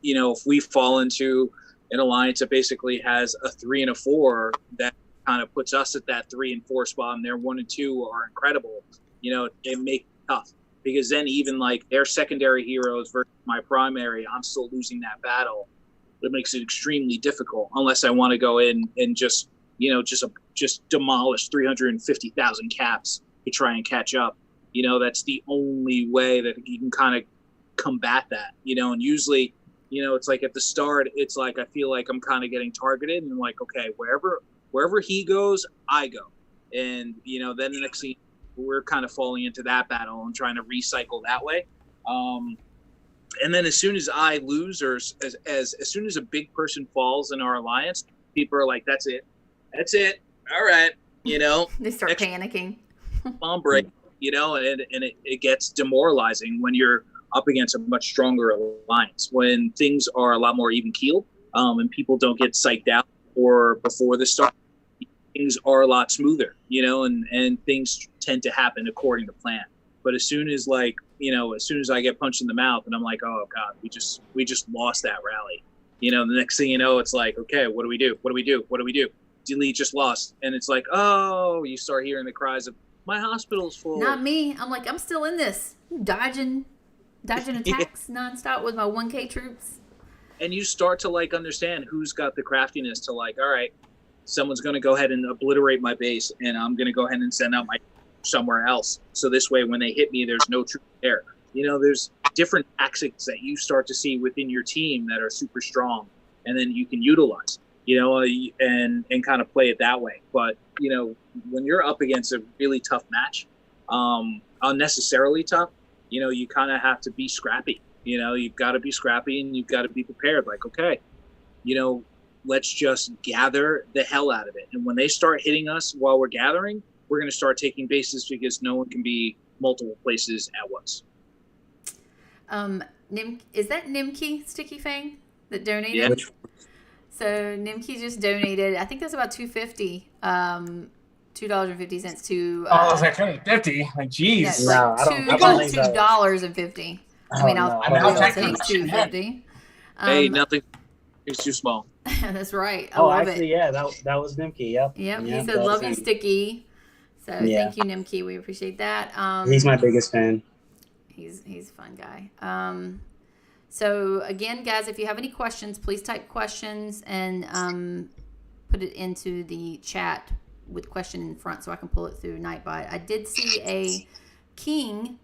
if we fall into an alliance that basically has a 3 and a 4, that kind of puts us at that 3 and 4 spot, and their 1 and 2 are incredible, it makes it tough. Because then even like their secondary heroes versus my primary, I'm still losing that battle. It makes it extremely difficult unless I want to go in and just demolish 350,000 caps to try and catch up. That's the only way that you can kind of combat that, and usually, it's like at the start, it's like I feel like I'm kind of getting targeted and like, okay, wherever he goes, I go. And, then the next thing, we're kind of falling into that battle and trying to recycle that way. And then as soon as I lose, or as soon as a big person falls in our alliance, people are like, that's it. All right. They start panicking. Bomb break, and it gets demoralizing when you're up against a much stronger alliance, when things are a lot more even keeled, and people don't get psyched out or before the start. Things are a lot smoother, and things tend to happen according to plan. But as soon as I get punched in the mouth and I'm like, oh God, we just lost that rally. The next thing you know, it's like, okay, what do we do? Delete just lost. And it's like, oh, you start hearing the cries of, my hospital's full. Not me. I'm like, I'm still in this. Dodging attacks nonstop with my 1K troops. and you start to like understand who's got the craftiness to like, all right, someone's going to go ahead and obliterate my base, and I'm going to go ahead and send out my somewhere else. So this way, when they hit me, there's no truth there. You know, there's different tactics that you start to see within your team that are super strong, and then you can utilize, you know, and kind of play it that way. But, you know, when you're up against a really tough match, unnecessarily tough, you know, you kind of have to be scrappy. You know, you've got to be scrappy and you've got to be prepared. Like, okay, you know, let's just gather the hell out of it. And when they start hitting us while we're gathering, we're going to start taking bases because no one can be multiple places at once. Is that Nimki Sticky Fang that donated? Yeah. So Nimki just donated. I think that's about $2.50. $2.50 to. I was like $2.50. Like, geez. Yeah, No, like I don't think so. $2.50. I mean, no, I'll take take it. $2.50. Hey, nothing. It's too small. That's right. I love actually, it. yeah, that was Nimki. Yep. Yep. Yeah, He said, "Love you, Sticky." So Yeah. thank you, Nimki. We appreciate that. He's my biggest fan. He's a fun guy. So again, guys, if you have any questions, please type questions and put it into the chat with question in front so I can pull it through Nightbot. I did see a King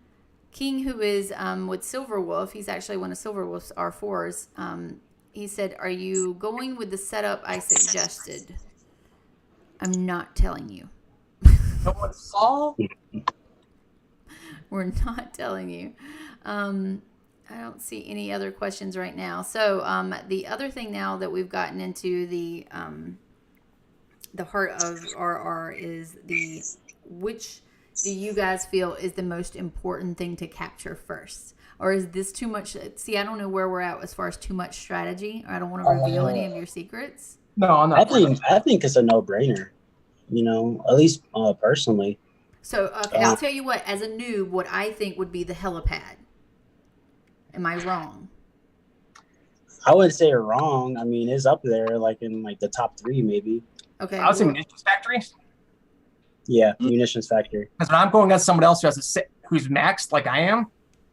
who is with Silverwolf. He's actually one of Silverwolf's R4s. He said, "Are you going with the setup I suggested?" I'm not telling you. No one saw? We're not telling you. I don't see any other questions right now. So the other thing now that we've gotten into the heart of RR is which do you guys feel is the most important thing to capture first? Or is this too much? See, I don't know where we're at as far as too much strategy. I don't want to reveal any of your secrets. No, I'm not. I think it's a no-brainer. You know, at least personally. So, okay, I'll tell you what. As a noob, what I think would be the helipad. Am I wrong? I wouldn't say you're wrong. I mean, it's up there, like in like the top 3, maybe. Okay. I would say munitions factory. Yeah, munitions factory. Because when I'm going against someone else who's maxed like I am,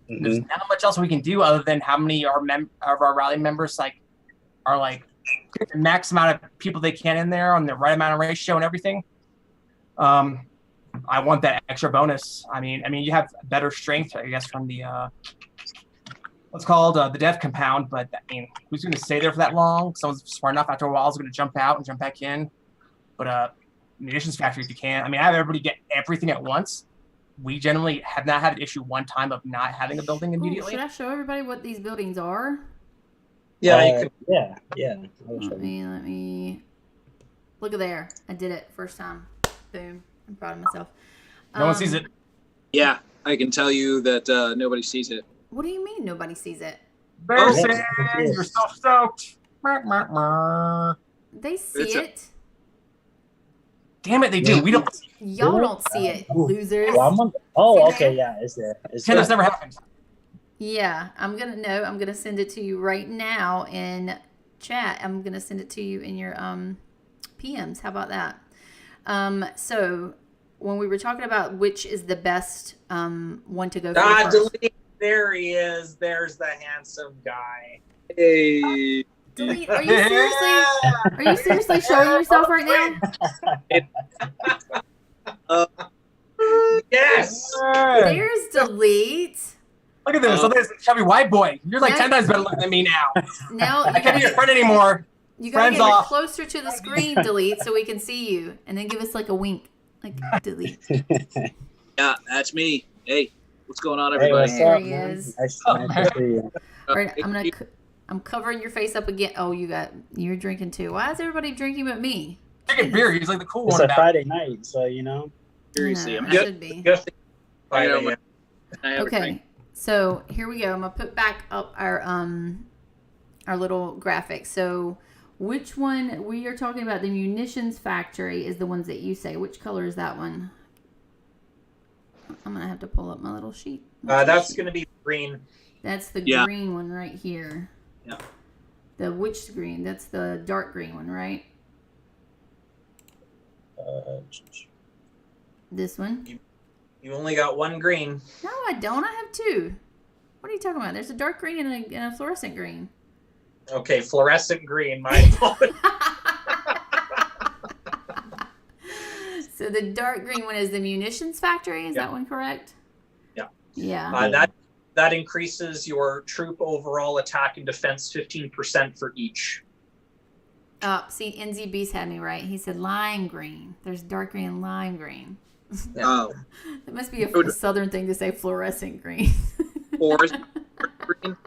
there's not much else we can do other than how many of our rally members are the max amount of people they can in there on the right amount of ratio and everything. I want that extra bonus. I mean, you have better strength, I guess, from the what's called the death compound. But I mean, who's going to stay there for that long? Someone's smart enough after a while is going to jump out and jump back in. But munitions factory, if you can. I mean, I have everybody get everything at once. We generally have not had an issue one time of not having a building immediately. Ooh, should I show everybody what these buildings are? Yeah, you could. Yeah. Let me look at there. I did it first time. Boom. I'm proud of myself. No one sees it. Yeah, I can tell you that nobody sees it. What do you mean nobody sees it? Bearson, you're so stoked. They see it. Damn it, they do. We don't. Y'all don't see it, losers. Okay, yeah, it's there. That's never happened. Yeah, I'm gonna send it to you right now in chat. I'm gonna send it to you in your PMs. How about that? So when we were talking about which is the best one to go for first. Delete. There he is. There's the handsome guy. Hey. Delete. Are you seriously showing yourself right now? Yes. There's Delete. Look at this. So there's chubby white boy. You're like 10 times better looking than me now. Now I can't be your friend anymore. You gotta Friends get off. closer to the screen, Delete, so we can see you, and then give us like a wink, like Delete. Yeah, that's me. Hey, what's going on, Hey, everybody? what's There up, he man? is. Nice to see you. All right, I'm covering your face up again. Oh, you're drinking too. Why is everybody drinking but me? Drinking beer. He's like the cool It's one. a about Friday night, so you know. Seriously, No, I'm I should be. I know, I have a Okay, drink. so here we go. I'm gonna put back up our little graphic. So, which one we are talking about? The munitions factory is the ones that you say. Which color is that one? I'm gonna have to pull up my little sheet. That's going to be green. That's the Yeah. green one right here. Yeah. The which green? That's the dark green one, right? This one? You only got one green. No, I don't. I have two. What are you talking about? There's a dark green and a fluorescent green. Okay, fluorescent green. My apologies. So the dark green one is the munitions factory. Is that one correct? Yeah. Yeah. That increases your troop overall attack and defense 15% for each. See, NZ Beast had me right. He said lime green. There's dark green and lime green. Yeah. Oh, It must be a southern thing to say fluorescent green. forest green.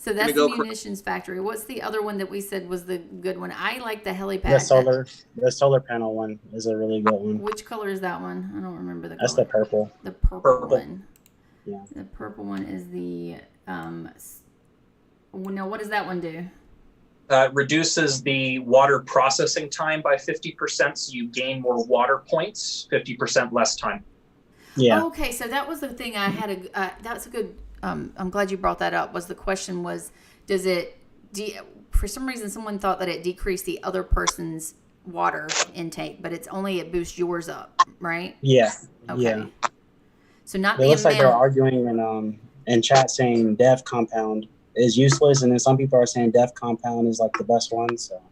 So that's the munitions factory. What's the other one that we said was the good one? I like the helipad. The solar panel one is a really good one. Which color is that one? I don't remember the color. That's the purple. The purple one. Yeah. The purple one is the no, what does that one do? Reduces the water processing time by 50%, so you gain more water points, 50% less time. Yeah. Oh, okay, so that was the thing I had. That's a good. I'm glad you brought that up. Was the question was, does it? For some reason, someone thought that it decreased the other person's water intake, but it's only it boosts yours up, right? Yeah. Okay. Yeah. So not It the looks amount. like they're arguing in chat saying dev compound is useless, and then some people are saying dev compound is like the best one. So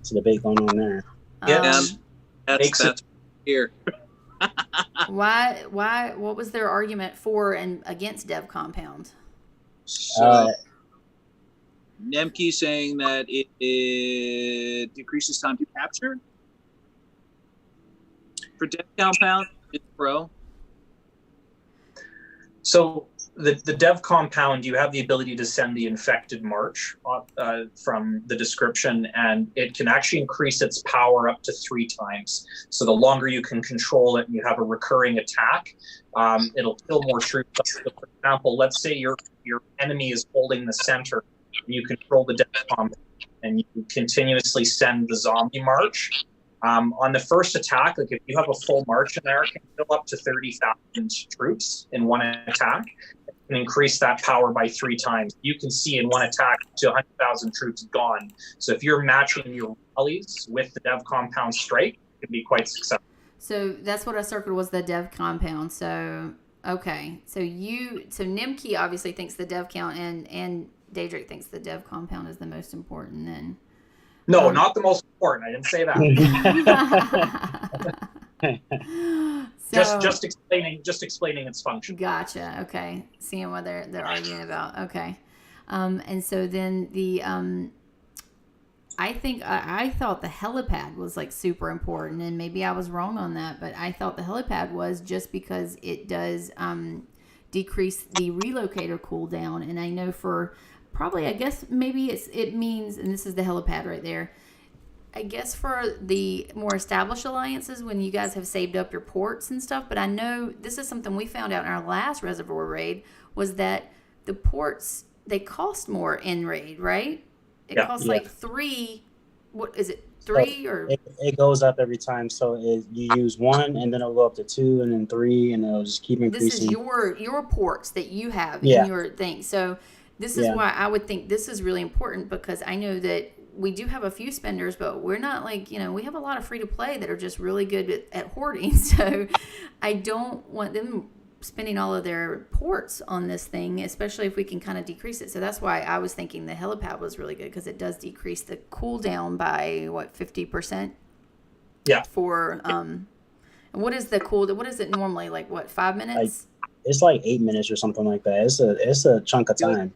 it's a debate going on there. Yeah. That's here. Why? What was their argument for and against dev compound? So Nemke saying that it decreases time to capture for dev compound. It's pro. So the dev compound, you have the ability to send the infected march from the description, and it can actually increase its power up to 3 times. So the longer you can control it and you have a recurring attack, it'll kill more troops. So for example, let's say your enemy is holding the center, and you control the dev compound, and you continuously send the zombie march. On the first attack, like if you have a full march in there, it can kill up to 30,000 troops in one attack and increase that power by 3 times. You can see in one attack up to 100,000 troops gone. So if you're matching your rallies with the dev compound strike, it can be quite successful. So that's what I circled was the dev compound. So okay, so Nimke obviously thinks the dev count and Daedric thinks the dev compound is the most important. Then no, not the most important. I didn't say that. Just explaining its function. Gotcha. Okay, seeing what they're arguing about. Okay, and so then the I think I thought the helipad was like super important, and maybe I was wrong on that, but I thought the helipad was just because it does decrease the relocator cooldown, and I know for probably I guess maybe it means, and this is the helipad right there. I guess for the more established alliances, when you guys have saved up your ports and stuff, but I know this is something we found out in our last Reservoir Raid was that the ports, they cost more in Raid, right? It costs like 3, what is it, 3 so or? It goes up every time. So you use 1 and then it'll go up to 2 and then 3 and it'll just keep increasing. This is your ports that you have in your thing. So this is why I would think this is really important, because I know that we do have a few spenders, but we're not like, we have a lot of free to play that are just really good at hoarding. So I don't want them spending all of their ports on this thing, especially if we can kind of decrease it. So that's why I was thinking the helipad was really good, because it does decrease the cooldown by 50%. Yeah. For and what is it normally, like 5 minutes? It's like 8 minutes or something like that. It's a chunk of time.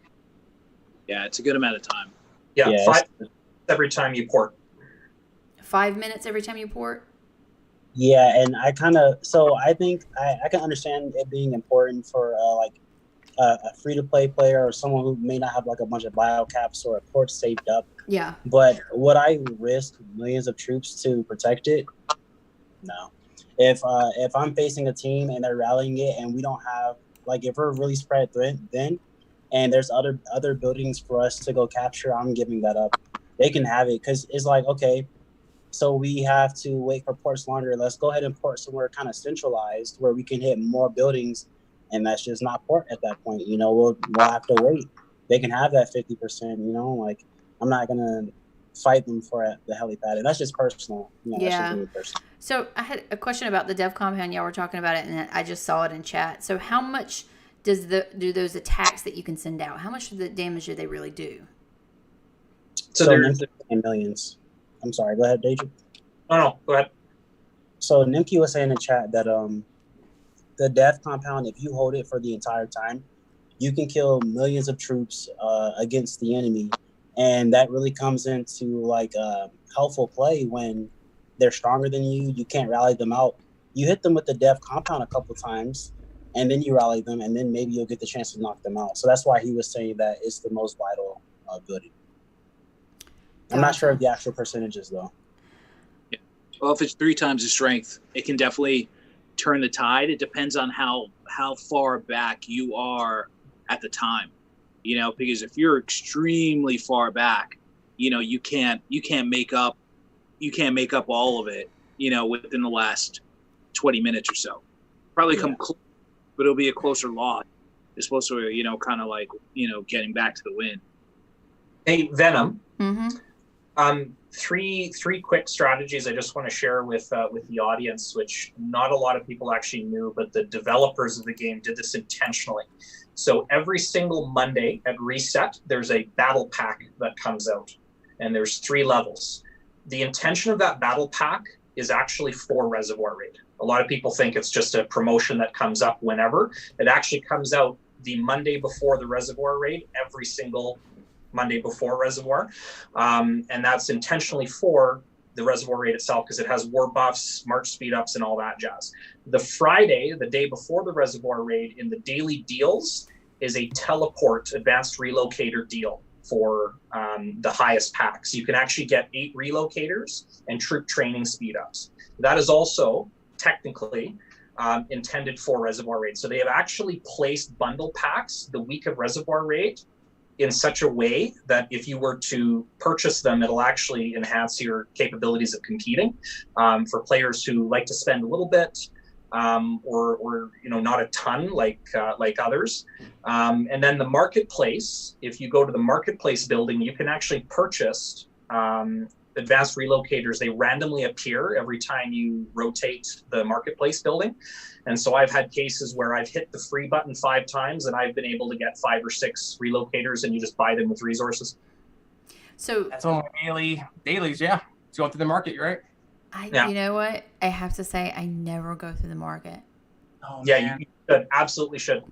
Yeah, it's a good amount of time. Yeah, 5 every time you port. 5 minutes every time you port? Yeah, and I think I can understand it being important for a free-to-play player or someone who may not have like a bunch of biocaps or a port saved up. Yeah. But would I risk millions of troops to protect it? No. If I'm facing a team and they're rallying it and we don't have, like, if we're really spread thin and there's other buildings for us to go capture, I'm giving that up. They can have it, because it's like, okay, so we have to wait for ports longer. Let's go ahead and port somewhere kind of centralized where we can hit more buildings, and that's just not port at that point. We'll have to wait. They can have that 50%. Like, I'm not gonna fight them for the helipad, and that's just personal. That's just really personal. So I had a question about the dev compound. Y'all were talking about it, and I just saw it in chat. So how much do those attacks that you can send out, how much of the damage do they really do? So Nimki was saying millions. I'm sorry. Go ahead, Deja. No, go ahead. So Nimki was saying in chat that the death compound, if you hold it for the entire time, you can kill millions of troops against the enemy, and that really comes into like helpful play when they're stronger than you. You can't rally them out. You hit them with the death compound a couple times, and then you rally them, and then maybe you'll get the chance to knock them out. So that's why he was saying that it's the most vital ability. I'm not sure of the actual percentages though. Yeah. Well, if it's 3 times the strength, it can definitely turn the tide. It depends on how far back you are at the time, because if you're extremely far back, you can't make up all of it, within the last 20 minutes or so. Probably come close, but it'll be a closer loss. It's supposed to, kind of like, getting back to the win. Hey, Venom. Mm-hmm. Three quick strategies I just want to share with the audience, which not a lot of people actually knew, but the developers of the game did this intentionally. So every single Monday at reset, there's a battle pack that comes out, and there's 3 levels. The intention of that battle pack is actually for Reservoir Raid. A lot of people think it's just a promotion that comes up whenever. It actually comes out the Monday before the Reservoir Raid, every single Monday before Reservoir. And that's intentionally for the Reservoir Raid itself because it has war buffs, march speed ups, and all that jazz. The Friday, the day before the Reservoir Raid, in the daily deals is a teleport advanced relocator deal for the highest packs. You can actually get 8 relocators and troop training speed ups. That is also technically intended for Reservoir Raid. So they have actually placed bundle packs the week of Reservoir Raid in such a way that if you were to purchase them, it'll actually enhance your capabilities of competing for players who like to spend a little bit or not a ton like others. And then the marketplace, if you go to the marketplace building, you can actually purchase advanced relocators. They randomly appear every time you rotate the marketplace building. And so I've had cases where I've hit the free button 5 times and I've been able to get 5 or 6 relocators, and you just buy them with resources. So that's one of my dailies. Yeah, it's going through the market. You're right. You know what? I have to say, I never go through the market. Oh, yeah, man. you should, absolutely should.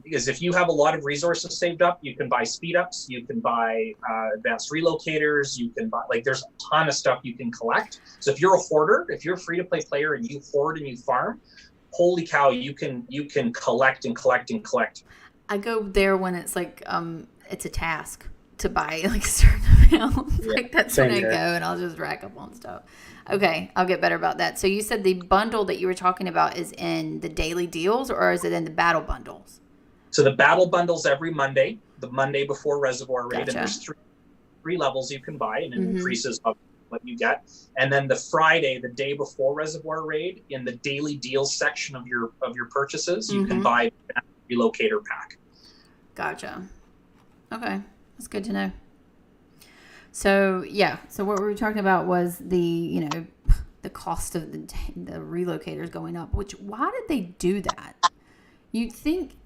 Because if you have a lot of resources saved up, you can buy speed ups, you can buy advanced relocators, you can buy, there's a ton of stuff you can collect. So if you're a hoarder, if you're a free to play player and you hoard and you farm, holy cow, you can collect and collect and collect. I go there when it's it's a task to buy a certain amount. That's when I go, and I'll just rack up on stuff. Okay, I'll get better about that. So you said the bundle that you were talking about is in the daily deals, or is it in the battle bundles? So the battle bundles every Monday, the Monday before Reservoir Raid, Gotcha. and there's three levels you can buy, and it increases up what you get. And then the Friday, the day before Reservoir Raid, in the daily deals section of your purchases, you can buy a relocator pack. Gotcha. Okay, that's good to know. So so what we were talking about was the cost of the relocators going up. Why did they do that? You'd think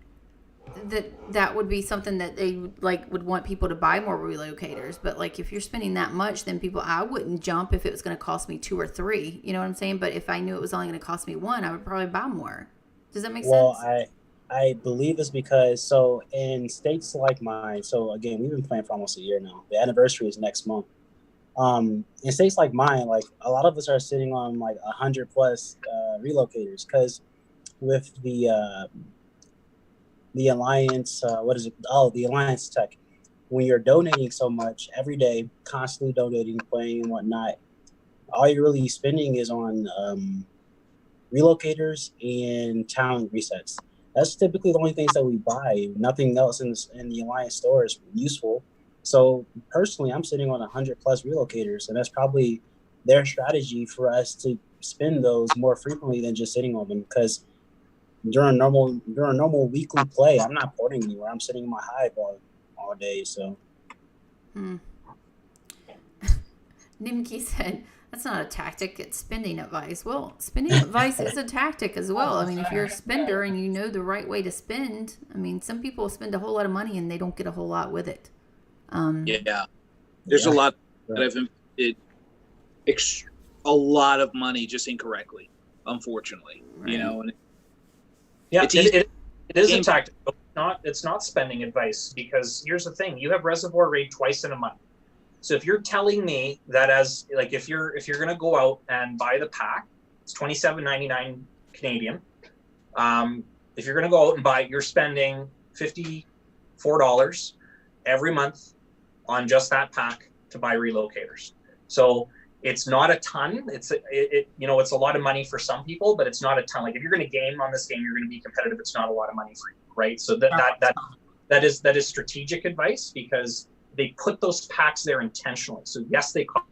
that would be something that they would want people to buy more relocators, but if you're spending that much, then I wouldn't jump if it was going to cost me 2 or 3. You know what I'm saying? But if I knew it was only going to cost me 1, I would probably buy more. Does that make sense? Well, I believe it's because, in states like mine, so again, we've been playing for almost a year now. The anniversary is next month. In states like mine, a lot of us are sitting on 100 plus relocators, because with the Alliance, the Alliance tech, when you're donating so much every day, constantly donating, playing and whatnot, all you're really spending is on relocators and talent resets. That's typically the only things that we buy. Nothing else in the Alliance store is useful. So personally, I'm sitting on 100 plus relocators, and that's probably their strategy for us to spend those more frequently than just sitting on them. Because during normal weekly play, I'm not porting anywhere. I'm sitting in my hive all day. So Nimki said, that's not a tactic, it's spending advice. Well, spending advice is a tactic as well. I mean, if you're a spender and you know the right way to spend, I mean, some people spend a whole lot of money and they don't get a whole lot with it. There's a lot that I've invested a lot of money just incorrectly, unfortunately. Right. You know, and it is a tactic. It's not spending advice, because here's the thing: you have Reservoir Raid twice in a month. So if you're telling me that, as like, if you're gonna go out and buy the pack, it's $27.99 Canadian. If you're gonna go out and buy, you're spending $54 every month on just that pack to buy relocators. So it's not a ton. It's it's a lot of money for some people, but it's not a ton. Like, if you're going to game on this game, you're going to be competitive. It's not a lot of money for you, right? So that is strategic advice, because they put those packs there intentionally. So yes, they cost.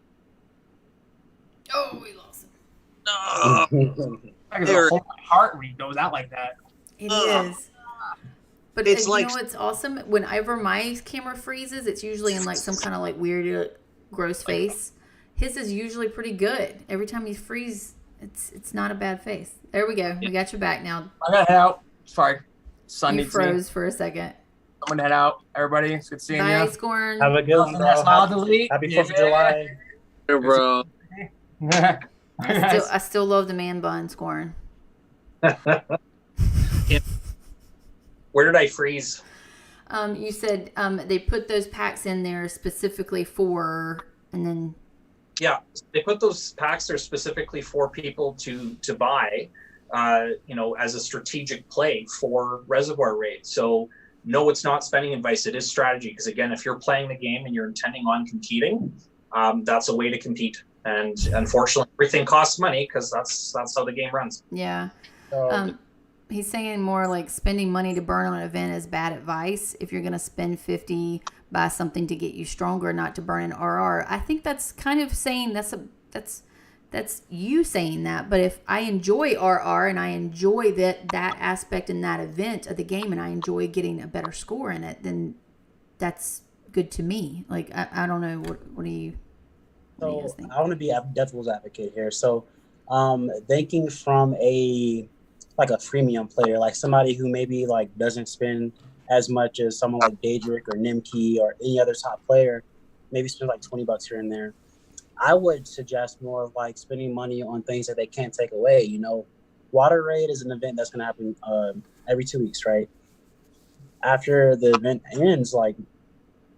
Oh, we lost him. My heart rate goes out like that. It is. But it's you know what's awesome? Whenever my camera freezes, it's usually in like some kind of like weird, gross face. His is usually pretty good. Every time he freezes, it's not a bad face. There we go. We got you back now. I gotta head out. Sorry. Sun You needs me. froze for a second. I'm gonna head out. Everybody, it's good seeing Bye, you. Scorn. Have a good one, bro. Smile delete. Happy 4th of July. Hey, bro. I still love the man bun, Scorn. Where did I freeze? You said they put those packs in there specifically for, and then. Yeah, they put those packs there specifically for people to buy, as a strategic play for Reservoir Raid. So no, it's not spending advice. It is strategy, because again, if you're playing the game and you're intending on competing, that's a way to compete. And unfortunately, everything costs money, because that's how the game runs. Yeah. He's saying more like spending money to burn on an event is bad advice. If you're going to spend 50, buy something to get you stronger, not to burn an RR. I think that's kind of saying that's you saying that. But if I enjoy RR and I enjoy that aspect in that event of the game, and I enjoy getting a better score in it, then that's good to me. Like, I don't know. What do you guys think? I want to be a devil's advocate here. So thinking from a freemium player, like somebody who maybe like doesn't spend as much as someone like Daedric or Nimki or any other top player, maybe spend like $20 here and there. I would suggest more of like spending money on things that they can't take away. Water Raid is an event that's going to happen every 2 weeks, right? After the event ends, like,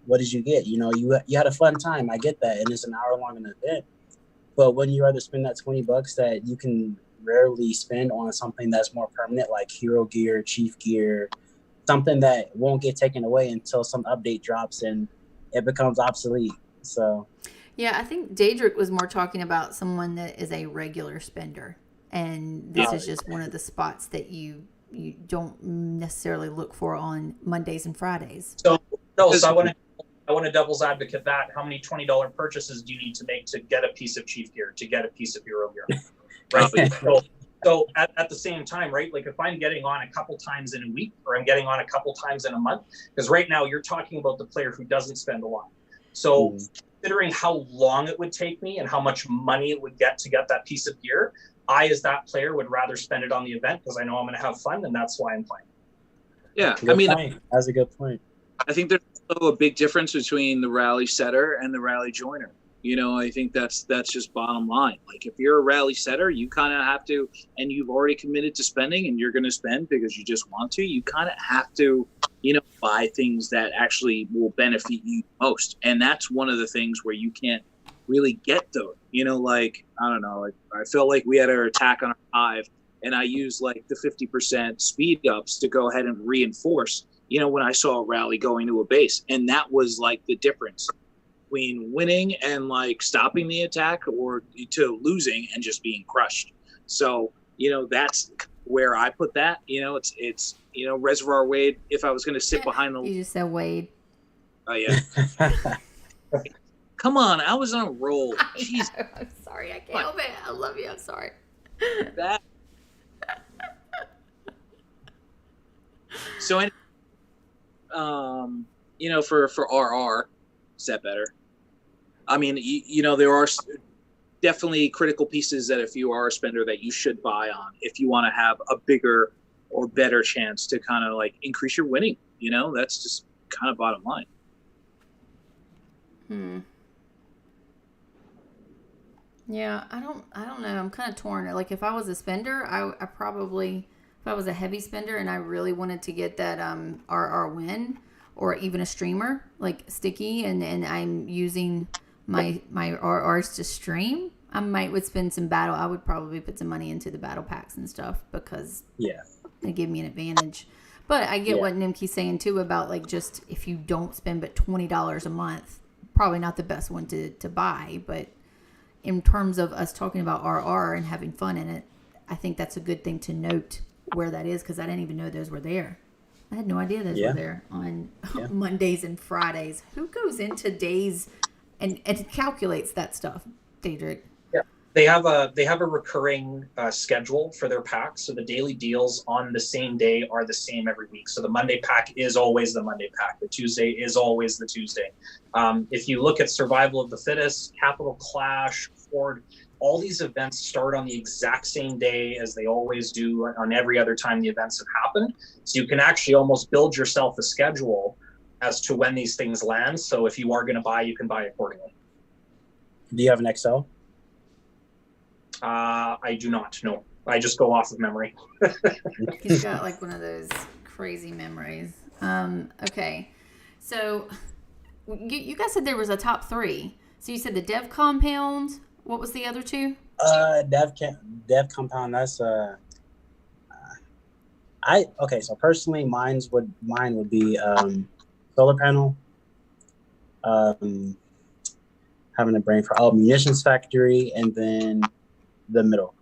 what did you get? You had a fun time. I get that, and it's an hour long an event. But when you rather spend that $20 that you can rarely spend on something that's more permanent, like hero gear, chief gear, something that won't get taken away until some update drops and it becomes obsolete. So yeah, I think Daedric was more talking about someone that is a regular spender, and this is just one of the spots that you don't necessarily look for on Mondays and Fridays. So I want to devil's advocate that. How many $20 purchases do you need to make to get a piece of chief gear, to get a piece of hero gear? Right. So at the same time, right? Like, if I'm getting on a couple times in a week, or I'm getting on a couple times in a month, because right now you're talking about the player who doesn't spend a lot. So considering how long it would take me and how much money it would get to get that piece of gear, I, as that player, would rather spend it on the event, because I know I'm going to have fun, and that's why I'm playing. Yeah, that's a good point. I think there's also a big difference between the rally setter and the rally joiner. I think that's just bottom line. Like, if you're a rally setter, you kind of have to, and you've already committed to spending, and you're going to spend because you just want to, you kind of have to, buy things that actually will benefit you most. And that's one of the things where you can't really get those. Like, I don't know, like, I felt like we had our attack on our hive, and I used like the 50% speed ups to go ahead and reinforce, when I saw a rally going to a base. And that was like the difference between winning and like stopping the attack, or to losing and just being crushed. So, that's where I put that. It's Reservoir Raid. If I was going to sit behind the, you just said Wade. Oh yeah. Come on, I was on a roll. Jeez. I'm sorry, I can't help it. I love you. I'm sorry. That. So, for RR, is that better? I mean, there are definitely critical pieces that if you are a spender that you should buy on if you want to have a bigger or better chance to kind of like increase your winning. That's just kind of bottom line. Yeah, I don't know. I'm kind of torn. Like if I was a spender, I probably, if I was a heavy spender and I really wanted to get that RR win, or even a streamer like Sticky, and I'm using my RRs to stream, I would spend some battle. I would probably put some money into the battle packs and stuff because they give me an advantage. But I get what Nimke's saying too about like just if you don't spend but $20 a month, probably not the best one to buy. But in terms of us talking about RR and having fun in it, I think that's a good thing to note where that is, because I didn't even know those were there. I had no idea those were there on Mondays and Fridays. Who goes into days and calculates that stuff, Daedric? They have a recurring schedule for their packs. So the daily deals on the same day are the same every week. So the Monday pack is always the Monday pack. The Tuesday is always the Tuesday. If you look at Survival of the Fittest, Capital Clash, Horde, all these events start on the exact same day as they always do on every other time the events have happened. So you can actually almost build yourself a schedule as to when these things land. So if you are going to buy, you can buy accordingly. Do you have an Excel? I do not. No, I just go off of memory. He's got like one of those crazy memories. Okay, so you guys said there was a top 3. So you said the Dev Compound. What was the other 2? Dev Compound. That's So personally, mine would be solar panel. Having a brain for munitions factory, and then the middle.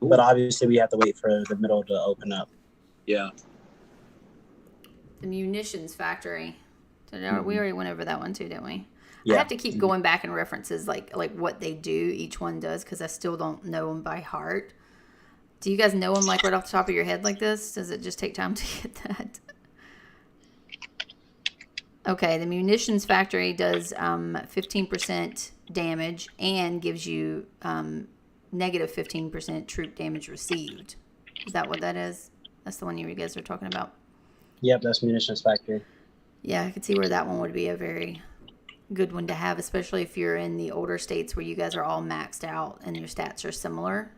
But obviously we have to wait for the middle to open up. Yeah. The munitions factory. We already went over that one too, didn't we? Yeah. I have to keep going back in references like what they do, each one does, because I still don't know them by heart. Do you guys know them like right off the top of your head like this? Does it just take time to get that? Okay, the munitions factory does 15% damage and gives you negative 15% troop damage received. Is that what that is? That's the one you guys are talking about? Yep, that's munitions factory. Yeah, I could see where that one would be a very good one to have, especially if you're in the older states where you guys are all maxed out and your stats are similar.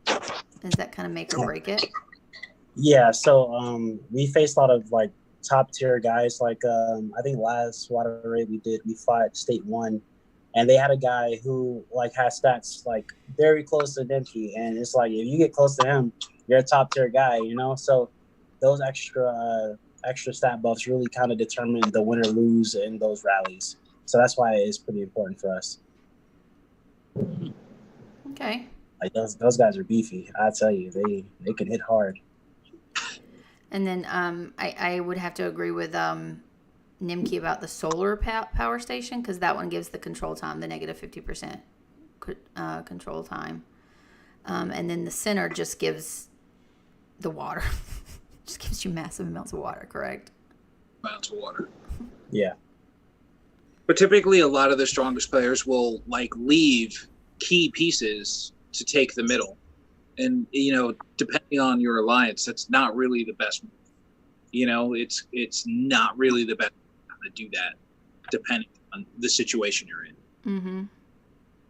Does that kind of make or break it? Yeah, so we faced a lot of like top tier guys. Like I think last water raid we fought state 1, and they had a guy who like has stats like very close to Nimke, and it's like if you get close to him, you're a top tier guy, So those extra stat buffs really kind of determine the win or lose in those rallies. So that's why it's pretty important for us. Okay. Like those guys are beefy. I tell you, they can hit hard. And then I would have to agree with Nimke about the solar power station, because that one gives the control time, the negative 50% control time. And then the center just gives the water. Just gives you massive amounts of water, correct? Amounts of water. Yeah. But typically a lot of the strongest players will like leave key pieces to take the middle. And, depending on your alliance, that's not really the best move. It's not really the best to do that, depending on the situation you're in. Mm-hmm.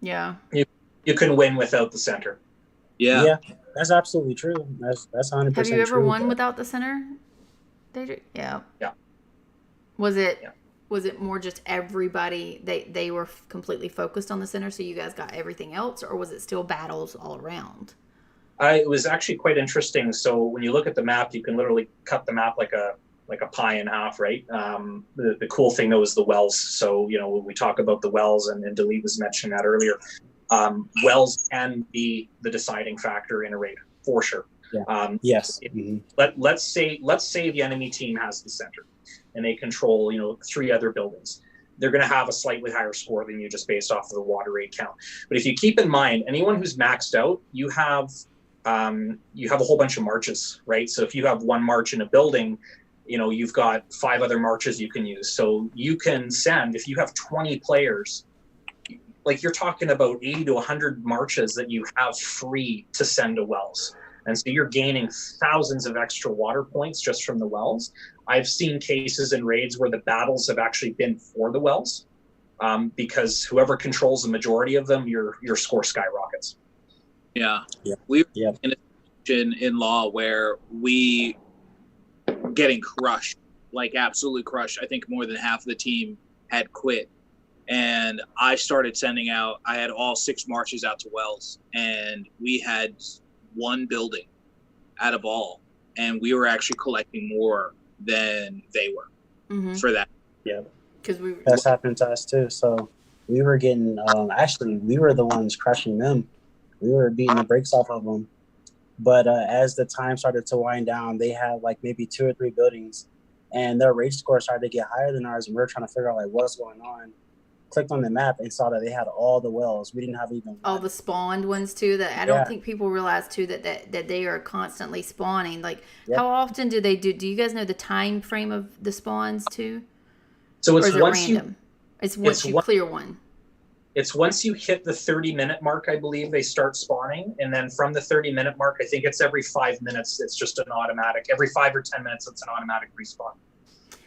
Yeah. You can win without the center. Yeah. Yeah, that's absolutely true. That's 100% true. Have you ever won without the center? Yeah. Yeah. Was it more just everybody, they were completely focused on the center, so you guys got everything else, or was it still battles all around? It was actually quite interesting. So when you look at the map, you can literally cut the map like a pie in half, right? The cool thing though is the wells. So when we talk about the wells, and Dalit was mentioning that earlier, wells can be the deciding factor in a raid for sure. Yeah. Yes. Let's say the enemy team has the center, and they control 3 other buildings. They're going to have a slightly higher score than you just based off of the water raid count. But if you keep in mind, anyone who's maxed out, you have a whole bunch of marches, right? So if you have 1 march in a building, you've got 5 other marches you can use. So you can send, if you have 20 players, like you're talking about 80 to 100 marches that you have free to send to wells. And so you're gaining thousands of extra water points just from the wells. I've seen cases in raids where the battles have actually been for the wells, because whoever controls the majority of them, your score skyrockets. Yeah. We were in a situation in law where we getting crushed, like absolutely crushed. I think more than half of the team had quit. And I started sending out, I had all 6 marches out to wells, and we had 1 building out of all. And we were actually collecting more than they were for that. Yeah. Because that's happened to us too. So we were getting, actually, we were the ones crushing them. We were beating the brakes off of them. But as the time started to wind down, they had like maybe 2 or 3 buildings, and their rage score started to get higher than ours. And we were trying to figure out like what's going on. Clicked on the map and saw that they had all the wells. We didn't have even all the spawned ones too. That I don't think people realize too that they are constantly spawning. Like how often do they do? Do you guys know the time frame of the spawns too? So it's once random? It's once you clear one. It's once you hit the 30-minute mark, I believe, they start spawning. And then from the 30-minute mark, I think it's every 5 minutes, it's just an automatic. Every 5 or 10 minutes, it's an automatic respawn.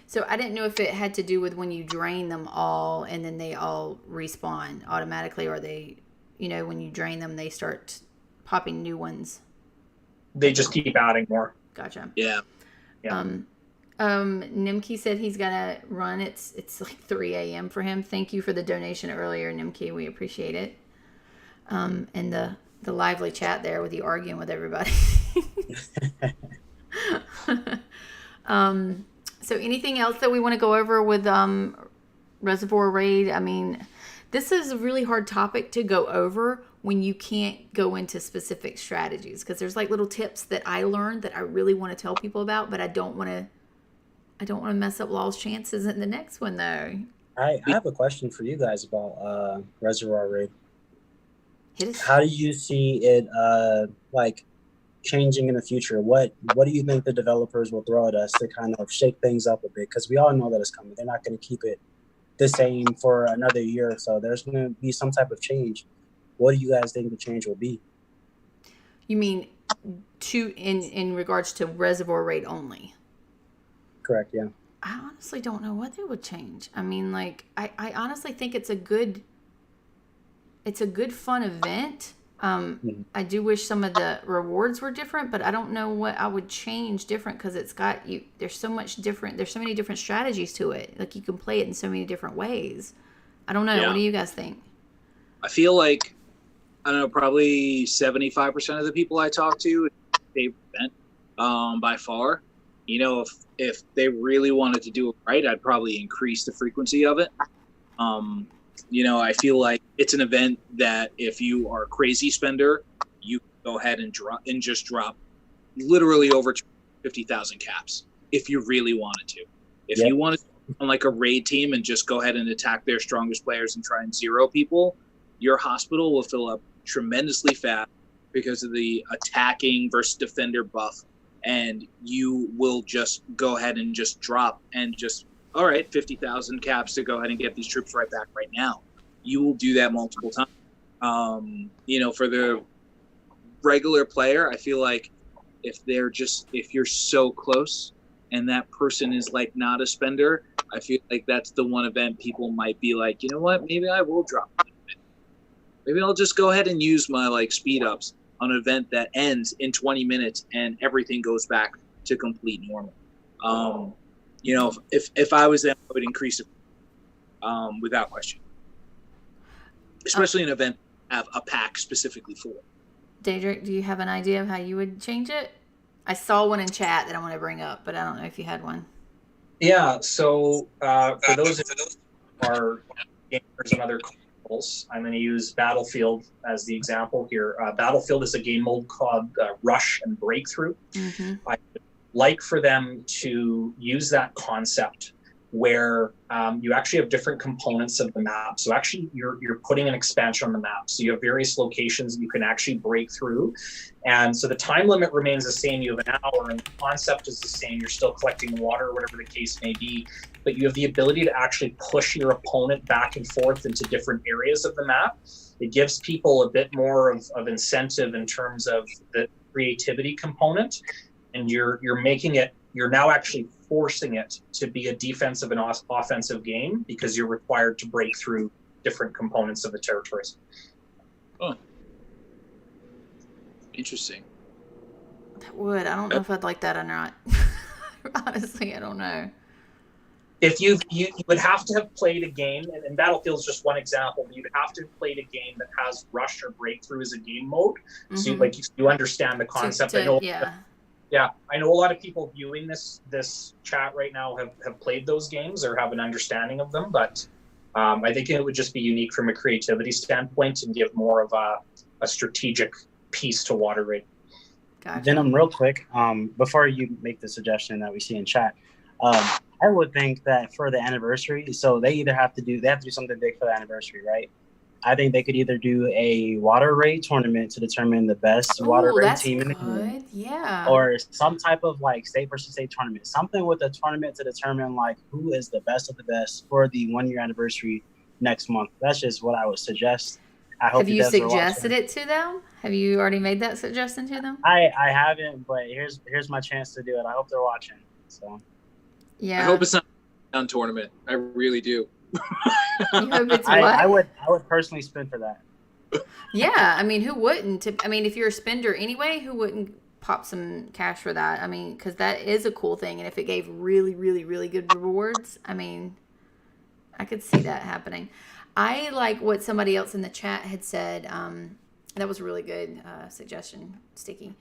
So I didn't know if it had to do with when you drain them all and then they all respawn automatically, or they, when you drain them, they start popping new ones. They just keep adding more. Gotcha. Yeah. Nimki said he's gonna run. It's like 3 a.m. for him. Thank you for the donation earlier, Nimki. We appreciate it. And the lively chat there with you arguing with everybody. So anything else that we want to go over with Reservoir Raid? I mean, this is a really hard topic to go over when you can't go into specific strategies, because there's like little tips that I learned that I really want to tell people about, but I don't want to mess up Law's chances in the next one though. I have a question for you guys about Reservoir Raid. Hit us. How do you see it like changing in the future? What do you think the developers will throw at us to kind of shake things up a bit? Because we all know that it's coming. They're not going to keep it the same for another year or so. There's going to be some type of change. What do you guys think the change will be? You mean in regards to Reservoir Raid only? Correct, yeah. I honestly don't know what they would change. I mean, like, I honestly think it's a good fun event. I do wish some of the rewards were different, but I don't know what I would change different, because it's got you. There's so many different strategies to it. Like, you can play it in so many different ways. I don't know. Yeah. What do you guys think? I feel like, I don't know, probably 75% of the people I talk to, favorite event, by far. If they really wanted to do it right, I'd probably increase the frequency of it. I feel like it's an event that if you are a crazy spender, you go ahead and just drop literally over 50,000 caps if you really wanted to. If you wanted to on like a raid team and just go ahead and attack their strongest players and try and zero people, your hospital will fill up tremendously fast because of the attacking versus defender buff, and you will just go ahead and just drop and just, all right, 50,000 caps to go ahead and get these troops right back right now. You will do that multiple times. For the regular player, I feel like if you're so close and that person is like not a spender, I feel like that's the one event people might be like, you know what, maybe I will drop it. Maybe I'll just go ahead and use my like speed ups on an event that ends in 20 minutes and everything goes back to complete normal. If I was them, I would increase it without question. Especially an event have a pack specifically for. Daedric, do you have an idea of how you would change it? I saw one in chat that I want to bring up, but I don't know if you had one. Yeah, so for those who are gamers and other consoles, I'm going to use Battlefield as the example here. Battlefield is a game mode called Rush and Breakthrough. Mm-hmm. I would like for them to use that concept where you actually have different components of the map. So actually you're putting an expansion on the map. So you have various locations that you can actually break through. And so the time limit remains the same. You have an hour and the concept is the same. You're still collecting water, whatever the case may be, but you have the ability to actually push your opponent back and forth into different areas of the map. It gives people a bit more of incentive in terms of the creativity component. And you're making it, you're now actually forcing it to be a defensive and offensive game because you're required to break through different components of the territories. Oh, interesting. That would. I don't know if I'd like that or not. Honestly, I don't know. If you would have to have played a game, and Battlefield is just one example, but you'd have to have played a game that has rush or breakthrough as a game mode. So you understand the concept. Yeah, I know a lot of people viewing this chat right now have played those games or have an understanding of them, but I think it would just be unique from a creativity standpoint and give more of a strategic piece to Water Raid. Gotcha. Venom, real quick, before you make the suggestion that we see in chat, I would think that for the anniversary, so they have to do something big for the anniversary, right? I think they could either do a Water Raid tournament to determine the best Water Raid team in the game. Yeah. Or some type of like state versus state tournament. Something with a tournament to determine like who is the best of the best for the 1 year anniversary next month. That's just what I would suggest. I hope have you suggested it to them? Have you already made that suggestion to them? I haven't, but here's my chance to do it. I hope they're watching. So yeah. I hope it's not a tournament. I really do. You hope it's what? I would personally spin for that. Yeah, I mean, who wouldn't? I mean, if you're a spender anyway, who wouldn't pop some cash for that? I mean, because that is a cool thing, and if it gave really, really, really good rewards, I mean, I could see that happening. I like what somebody else in the chat had said. That was a really good suggestion, Sticky.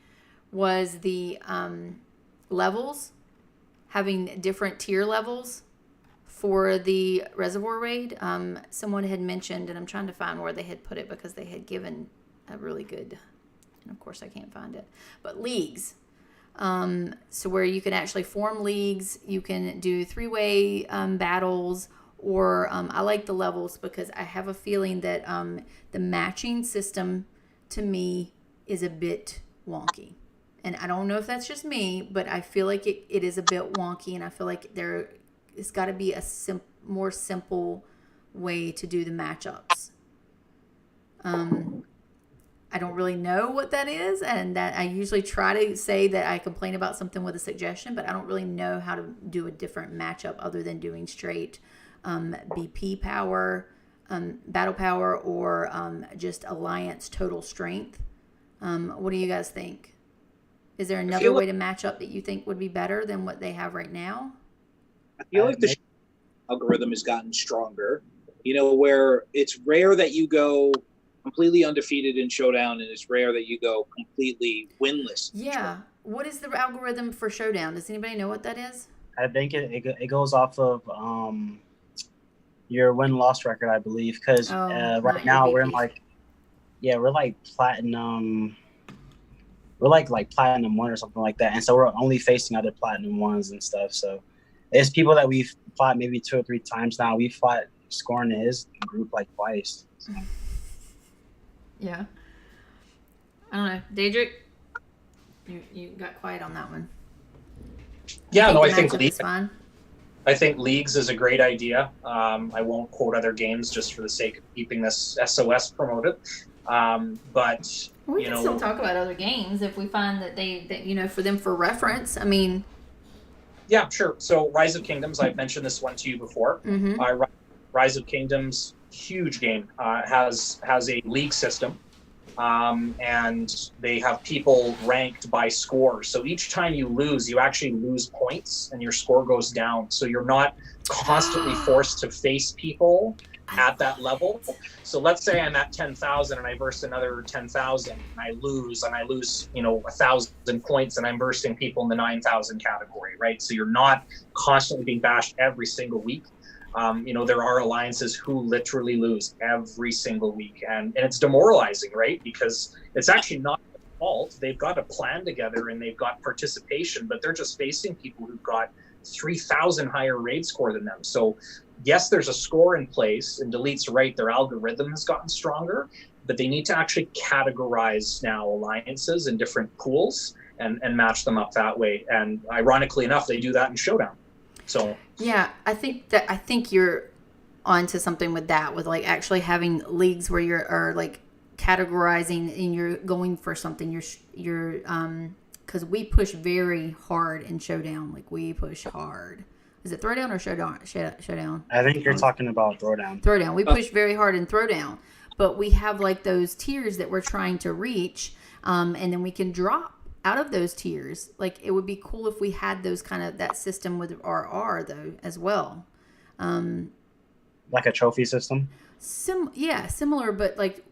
Was the levels, having different tier levels for the Reservoir Raid. Someone had mentioned, and I'm trying to find where they had put it because they had given a really good, and of course I can't find it, but leagues. So where you can actually form leagues, you can do 3-way battles, or I like the levels because I have a feeling that the matching system to me is a bit wonky. And I don't know if that's just me, but I feel like it is a bit wonky, and I feel like it's got to be a more simple way to do the matchups. I don't really know what that is, and that I usually try to say that I complain about something with a suggestion, but I don't really know how to do a different matchup other than doing straight BP power, battle power, or just alliance total strength. What do you guys think? Is there another way to match up that you think would be better than what they have right now? I feel like the algorithm has gotten stronger, where it's rare that you go completely undefeated in Showdown, and it's rare that you go completely winless. Yeah. What is the algorithm for Showdown? Does anybody know what that is? I think it goes off of your win-loss record, I believe, because right now we're in we're like platinum. We're like platinum 1 or something like that, and so we're only facing other platinum 1s and stuff. So it's people that we've fought maybe 2 or 3 times now. We fought Scorn in his group like twice. So. Yeah. I don't know, Daedric, you got quiet on that one. Yeah, I think leagues is a great idea. I won't quote other games just for the sake of keeping this SOS promoted. But we can still talk about other games if we find that for them for reference. I mean, yeah, sure. So Rise of Kingdoms, I've mentioned this one to you before. Mm-hmm. Rise of Kingdoms, huge game, has a league system, and they have people ranked by score. So each time you lose, you actually lose points, and your score goes down. So you're not constantly forced to face people at that level. So let's say I'm at 10,000 and I verse another 10,000 and I lose 1,000 points, and I'm versing people in the 9,000 category, right? So you're not constantly being bashed every single week. There are alliances who literally lose every single week, and it's demoralizing, right? Because it's actually not their fault. They've got a plan together and they've got participation, but they're just facing people who've got 3,000 higher raid score than them. So yes, there's a score in place, and Delete's right, their algorithm has gotten stronger, but they need to actually categorize now alliances in different pools and match them up that way. And ironically enough, they do that in Showdown. So yeah, I think you're onto something with that, with like actually having leagues where you're like categorizing and you're going for something. You're because we push very hard in Showdown. Like we push hard. Is it Throwdown or Showdown? Showdown. I think you're talking about Throwdown. Throwdown. We push very hard in Throwdown, but we have like those tiers that we're trying to reach, and then we can drop out of those tiers. Like it would be cool if we had those kind of that system with RR though as well. Like a trophy system. Similar, but like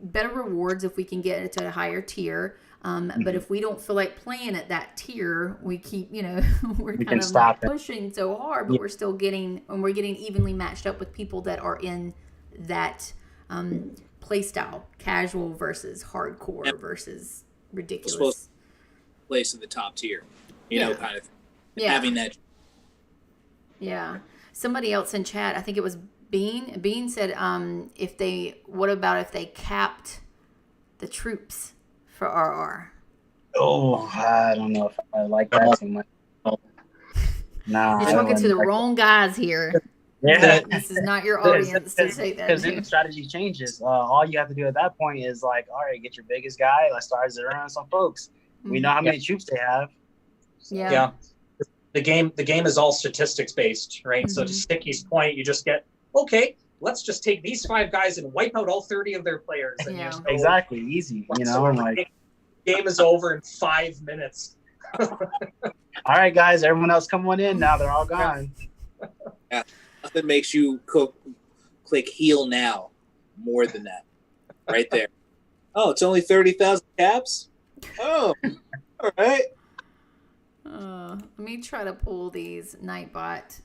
better rewards if we can get it to a higher tier. But if we don't feel like playing at that tier, we keep, we're kind of not pushing so hard, but we're still getting evenly matched up with people that are in that play style, casual versus hardcore versus ridiculous. Place in the top tier, kind of having that. Yeah. Somebody else in chat, I think it was Bean. Bean said, what about if they capped the troops for RR? Oh, I don't know if I like that too much. Nah, you're talking to the wrong guys here. Yeah, this is not your audience to say that. Because then strategy changes. All you have to do at that point is like, all right, get your biggest guy. Let's start zeroing some folks. We know how many troops they have. So. Yeah. The game is all statistics based, right? So to Sticky's point, you just get, okay, let's just take these 5 guys and wipe out all 30 of their players. And exactly, easy. I'm like, game is over in 5 minutes. All right, guys, everyone else come on in now. They're all gone. Yeah, nothing makes you click heal now more than that, right there. Oh, it's only 30,000 caps. Oh, all right. Let me try to pull these Nightbot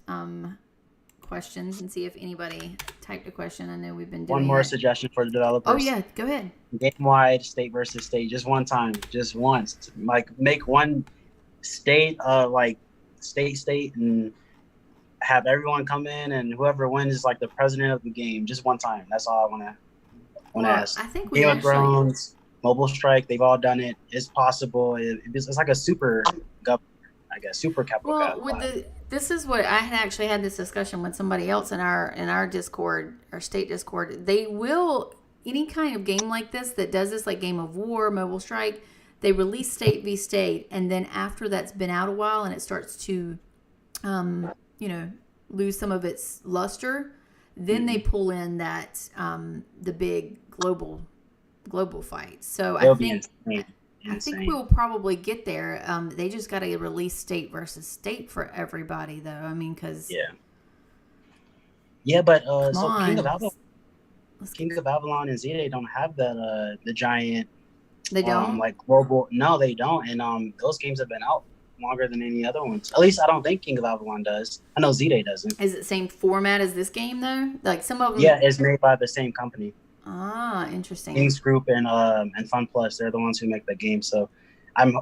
questions and see if anybody typed a question. I know we've been doing one more suggestion for the developers. Oh yeah, go ahead. Game-wide, state versus state, just one time, just once. Like make one state, like state, and have everyone come in, and whoever wins is like the president of the game. Just one time. That's all I want to ask. I think we Game of Thrones, Mobile Strike, they've all done it. It's possible. It's like a super government, I guess, super capital. Well, this is what I had actually had this discussion with somebody else in our Discord, our state Discord. They will, any kind of game like this that does this, like Game of War, Mobile Strike, they release state v state, and then after that's been out a while and it starts to, lose some of its luster, then they pull in that the big global fight. So I think we'll probably get there. They just got to release state versus state for everybody, though. I mean, because but so King of Avalon and Zeta don't have that the giant. They don't like global. No, they don't. And those games have been out longer than any other ones. At least I don't think King of Avalon does. I know Zeta doesn't. Is it same format as this game though? Like some of them. Yeah, it's made by the same company. Ah, interesting. Kings Group and Fun Plus, they're the ones who make the game. So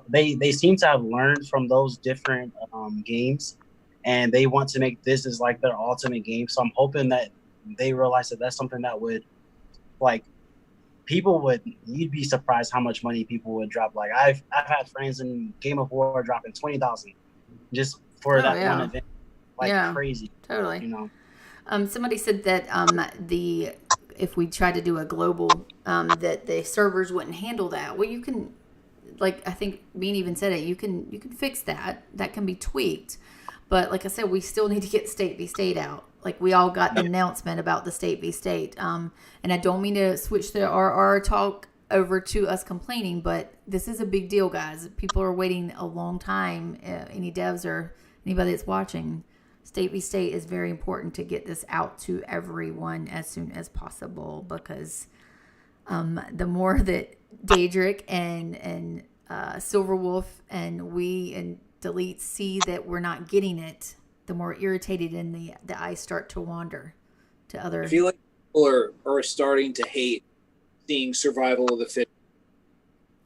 they seem to have learned from those different games, and they want to make this as like their ultimate game. So I'm hoping that they realize that that's something that would, like, you'd be surprised how much money people would drop. Like I've had friends in Game of War dropping 20,000 just for that one event. Like crazy. Totally. Somebody said that if we try to do a global, that the servers wouldn't handle that. Well, you can, like I think Bean even said it. You can fix that. That can be tweaked. But like I said, we still need to get state v state out. Like we all got the announcement about the state v state. And I don't mean to switch the RR talk over to us complaining, but this is a big deal, guys. People are waiting a long time. Any devs or anybody that's watching, state v state is very important to get this out to everyone as soon as possible, because the more that Daedric and Silverwolf and we and Delete see that we're not getting it, the more irritated and the eyes start to wander to other. I feel like people are starting to hate seeing survival of the fittest.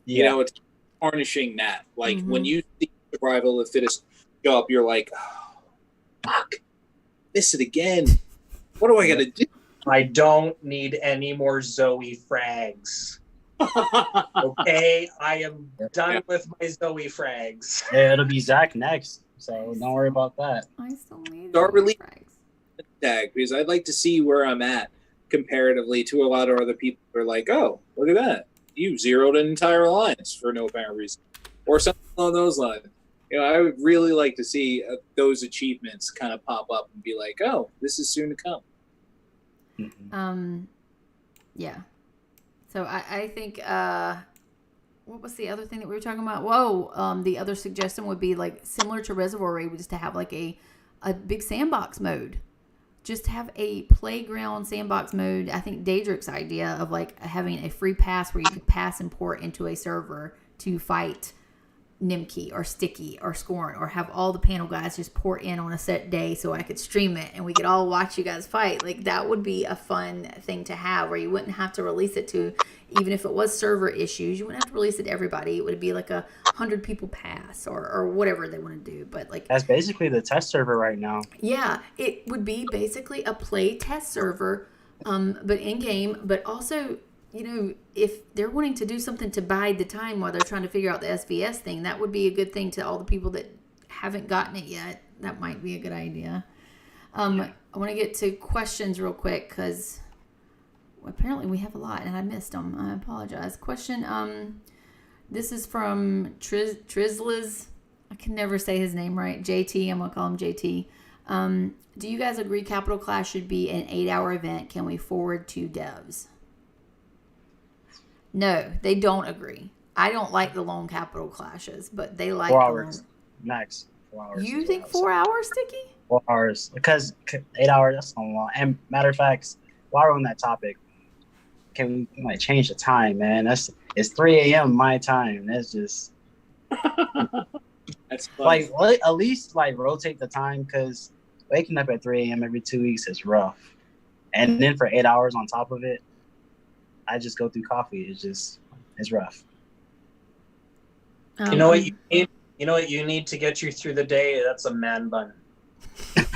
Yeah. It's tarnishing that. Like when you see survival of the fittest go up, you're like, oh, fuck, miss it again. What do I got to do? I don't need any more Zoe frags. Okay, I am done with my Zoe frags. Yeah, it'll be Zach next, so don't worry about that. I still need Start those releasing frags. Tag, because I'd like to see where I'm at comparatively to a lot of other people who are like, oh, look at that. You zeroed an entire alliance for no apparent reason. Or something along those lines. I would really like to see those achievements kind of pop up and be like, oh, this is soon to come. Yeah. So I think what was the other thing that we were talking about? Whoa, the other suggestion would be like similar to Reservoir Raid, just to have like a big sandbox mode. Just have a playground sandbox mode. I think Daedric's idea of like having a free pass where you could pass and port into a server to fight Nimki or Sticky or Scorn, or have all the panel guys just port in on a set day so I could stream it and we could all watch you guys fight. Like that would be a fun thing to have, where you wouldn't have to release it to, even if it was server issues, you wouldn't have to release it to everybody. It would be like 100 people pass or whatever they want to do. But like That's basically the test server right now. yeah, it would be basically a play test server, but in game, but also, if they're wanting to do something to bide the time while they're trying to figure out the SVS thing, that would be a good thing to all the people that haven't gotten it yet. That might be a good idea. I want to get to questions real quick because apparently we have a lot and I missed them. I apologize. Question. This is from Trizlas. I can never say his name right. JT. I'm going to call him JT. Do you guys agree Capital Clash should be an 8-hour event? Can we forward to devs? No, they don't agree. I don't like the long Capital Clashes, but they like 4 hours max. 4 hours. You think 4 hours, Sticky? 4 hours, because 8 hours, that's not long. And matter of fact, while we're on that topic, can we might change the time, man? It's 3 a.m. my time. That's just That's funny. like at least like rotate the time, because waking up at 3 a.m. every 2 weeks is rough. And then for 8 hours on top of it, I just go through coffee. It's rough. You know what you need? You know what you need to get you through the day? That's a man bun.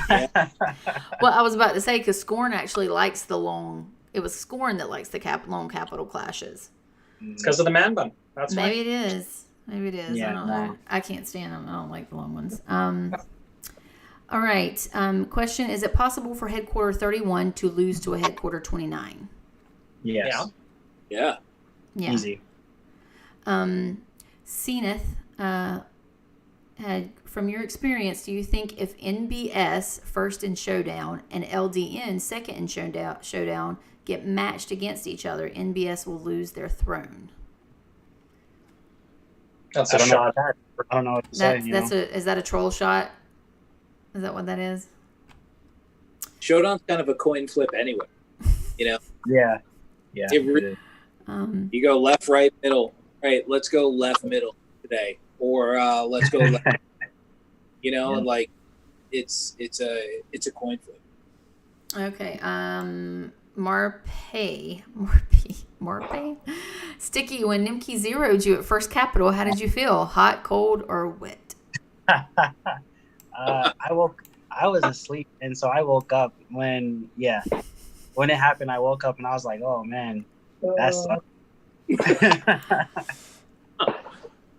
Well, I was about to say, because Scorn actually likes the long. It was Scorn that likes the long Capital Clashes. It's because of the man bun. That's Maybe it is. Maybe it is. Yeah, I don't know. I can't stand them. I don't like the long ones. All right. Question: is it possible for Headquarter 31 to lose to a Headquarter 29? Yes. Yeah. Yeah. Easy. Zenith, from your experience, do you think if NBS first in Showdown and LDN second in Showdown get matched against each other, NBS will lose their throne? That's I a don't know. shot. I don't know what to say. Is that a troll shot? Is that what that is? Showdown's kind of a coin flip anyway. Yeah. Yeah. It really- You go left, right, middle. Right, let's go left, middle today, or let's go left. Yeah. And like it's a coin flip. Okay. Marpe. Sticky, when Nimki zeroed you at First Capital, how did you feel? Hot, cold, or wet? I was asleep, and so I woke up when it happened. I woke up and I was like, oh man, that's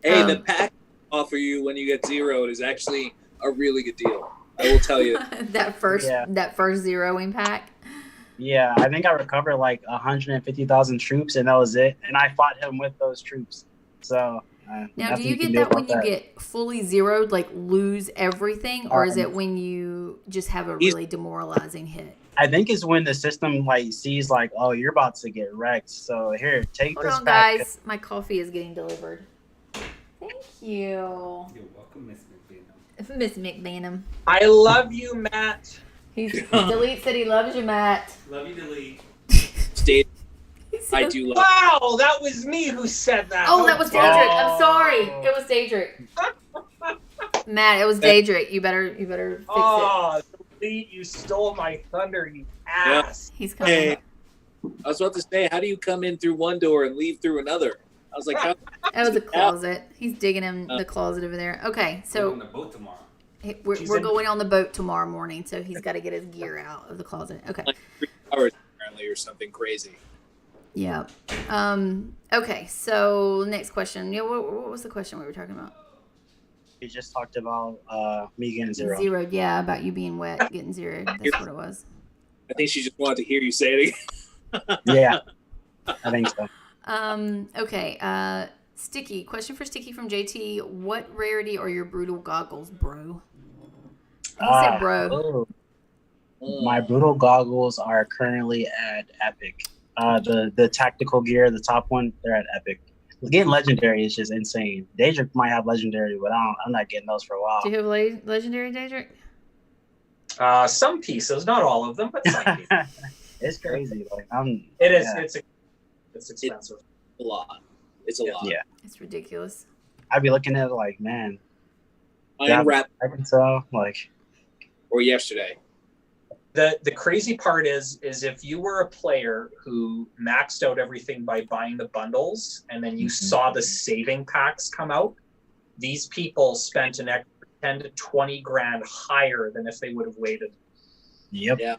Hey, the pack offer you when you get zeroed is actually a really good deal. I will tell you. that first zeroing pack. Yeah, I think I recovered like 150,000 troops, and that was it. And I fought him with those troops. So now, do you get that when you get fully zeroed, like lose everything, or is it when you just have a really demoralizing hit? I think it's when the system like sees like, oh, you're about to get wrecked. So here, take Hold this on, back. guys. My coffee is getting delivered. Thank you. You're welcome, Miss McBanum. Miss McBanum. I love you, Matt. Delete said he loves you, Matt. Love you, Delete. State, I do love. Wow, that was me who said that. Oh, that was Daedric. I'm sorry. It was Daedric. Matt, it was Daedric. You better fix it. Oh, Delete, you stole my thunder, you ass. He's coming. Hey, I was about to say, how do you come in through one door and leave through another? I was like, how? That was a closet. He's digging in the closet over there. Okay, We're on so the boat tomorrow. We're going on the boat tomorrow morning, so he's got to get his gear out of the closet. Okay. Like 3 hours apparently, or something crazy. Yeah. Okay. So next question. Yeah. What was the question we were talking about? We just talked about me getting zero. Zeroed. Yeah, about you being wet, getting zeroed. That's what it was. I think she just wanted to hear you say it again. Yeah, I think so. Okay. Sticky. Question for Sticky from JT. What rarity are your brutal goggles, bro? He said bro. My brutal goggles are currently at Epic. The tactical gear, the top one, they're at Epic. Getting legendary is just insane. Daedric might have legendary, but I'm not getting those for a while. Do you have legendary Daedric? Some pieces, not all of them, but some pieces. It's crazy. Like it's expensive. A lot. It's a lot. Yeah. It's ridiculous. I'd be looking at it like, man. Unwrap. I can tell, like. Or yesterday. The crazy part is if you were a player who maxed out everything by buying the bundles and then you saw the saving packs come out, these people spent an extra 10 to 20 grand higher than if they would have waited. Yep. Yeah.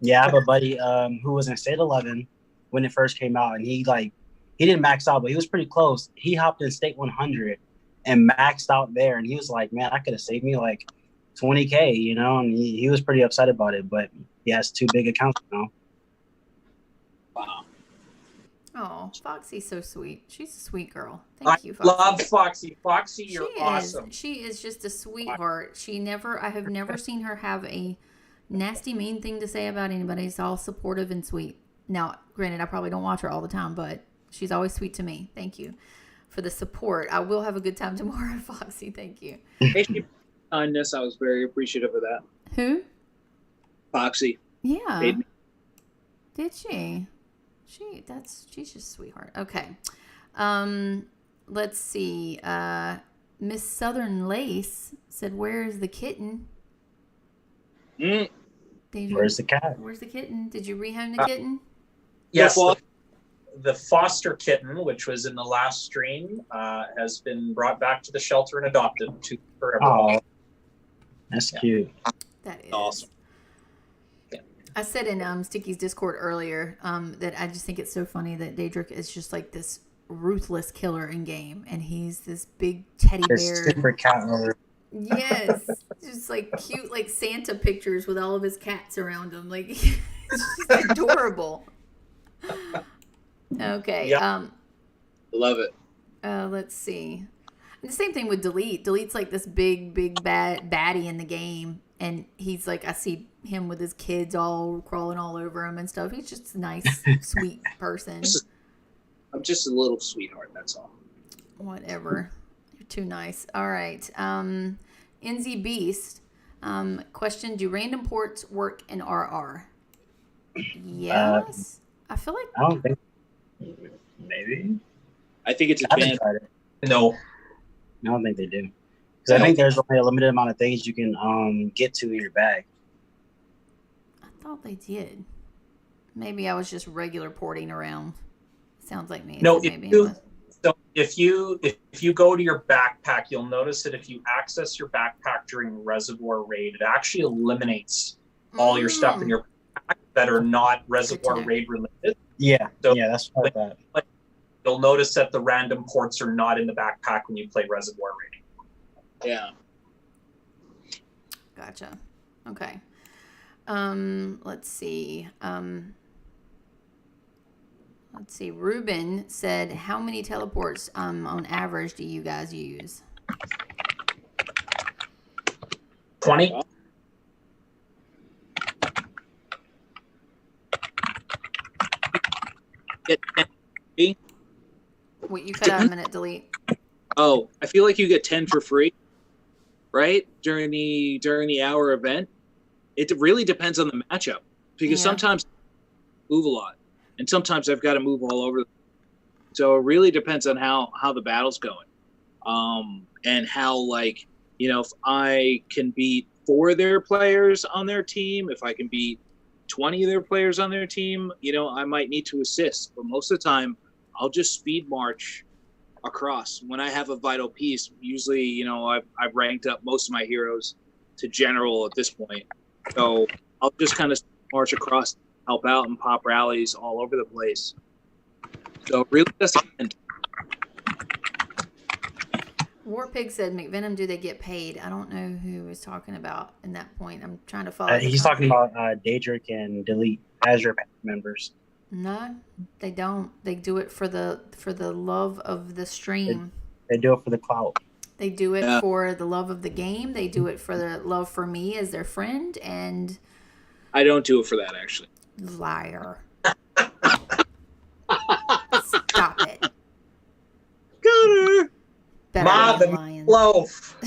Yeah, I have a buddy who was in State 11 when it first came out, and he didn't max out, but he was pretty close. He hopped in State 100 and maxed out there, and he was like, man, I could have saved me like $20K, you know, and he was pretty upset about it, but he has 2 big accounts now. Wow. Oh, Foxy's so sweet. She's a sweet girl. Thank you, Foxy. Love Foxy. Foxy, you're awesome. She is just a sweetheart. I have never seen her have a nasty, mean thing to say about anybody. It's all supportive and sweet. Now, granted, I probably don't watch her all the time, but she's always sweet to me. Thank you for the support. I will have a good time tomorrow, Foxy. Thank you. Kindness, I was very appreciative of that. Who? Foxy. Yeah. Did she? She's just a sweetheart. Okay. Let's see. Miss Southern Lace said, "Where's the kitten?" Where's the cat? Where's the kitten? Did you rehome the kitten? Yes. The foster kitten, which was in the last stream, has been brought back to the shelter and adopted to forever. Oh, that's cute. That is awesome. I said in Sticky's Discord earlier that I just think it's so funny that Daedric is just like this ruthless killer in game, and he's this big teddy bear. Super cat lover. Yes, just like cute, like Santa pictures with all of his cats around him. Like, it's just adorable. Okay. Yep. Love it. Let's see. And the same thing with Delete. Delete's like this big baddie in the game, and he's like, I see him with his kids all crawling all over him and stuff. He's just a nice, sweet person. I'm just a little sweetheart. That's all. Whatever. You're too nice. All right. NZ Beast. Question: do random ports work in RR? Yes. I feel like. I don't think. Maybe. I think it's a I haven't ban. tried it. No. I don't think they do. Because I think there's only a limited amount of things you can get to in your bag. I thought they did. Maybe I was just regular porting around. Sounds like me. No, so maybe it was. So if you go to your backpack, you'll notice that if you access your backpack during Reservoir Raid, it actually eliminates all your stuff in your backpack that are not Reservoir Raid related. Yeah, So yeah, that's what I thought. You'll notice that the random ports are not in the backpack when you play Reservoir Raid. Yeah. Gotcha. Okay. Let's see. Ruben said, how many teleports on average do you guys use? 20. Wait, you cut out a minute, Delete. Oh, I feel like you get 10 for free, right? During the hour event. It really depends on the matchup, because sometimes I move a lot, and sometimes I've got to move all over. So it really depends on how the battle's going, and how, like, you know, if I can beat 4 of their players on their team, if I can beat 20 of their players on their team, you know, I might need to assist. But most of the time, I'll just speed march across. When I have a vital piece, usually, you know, I've ranked up most of my heroes to general at this point. So I'll just kind of march across, help out, and pop rallies all over the place. So really just depends. Warpig said, McVenom, do they get paid? I don't know who was talking about in that point. I'm trying to follow. He's talking about Daedric and Delete Azure members. No, they don't. They do it for the love of the stream. They do it for the clout. They do it for the love of the game. They do it for the love for me as their friend. And I don't do it for that, actually. Liar. Stop it. Got her. Better Ma, than the lions. loaf.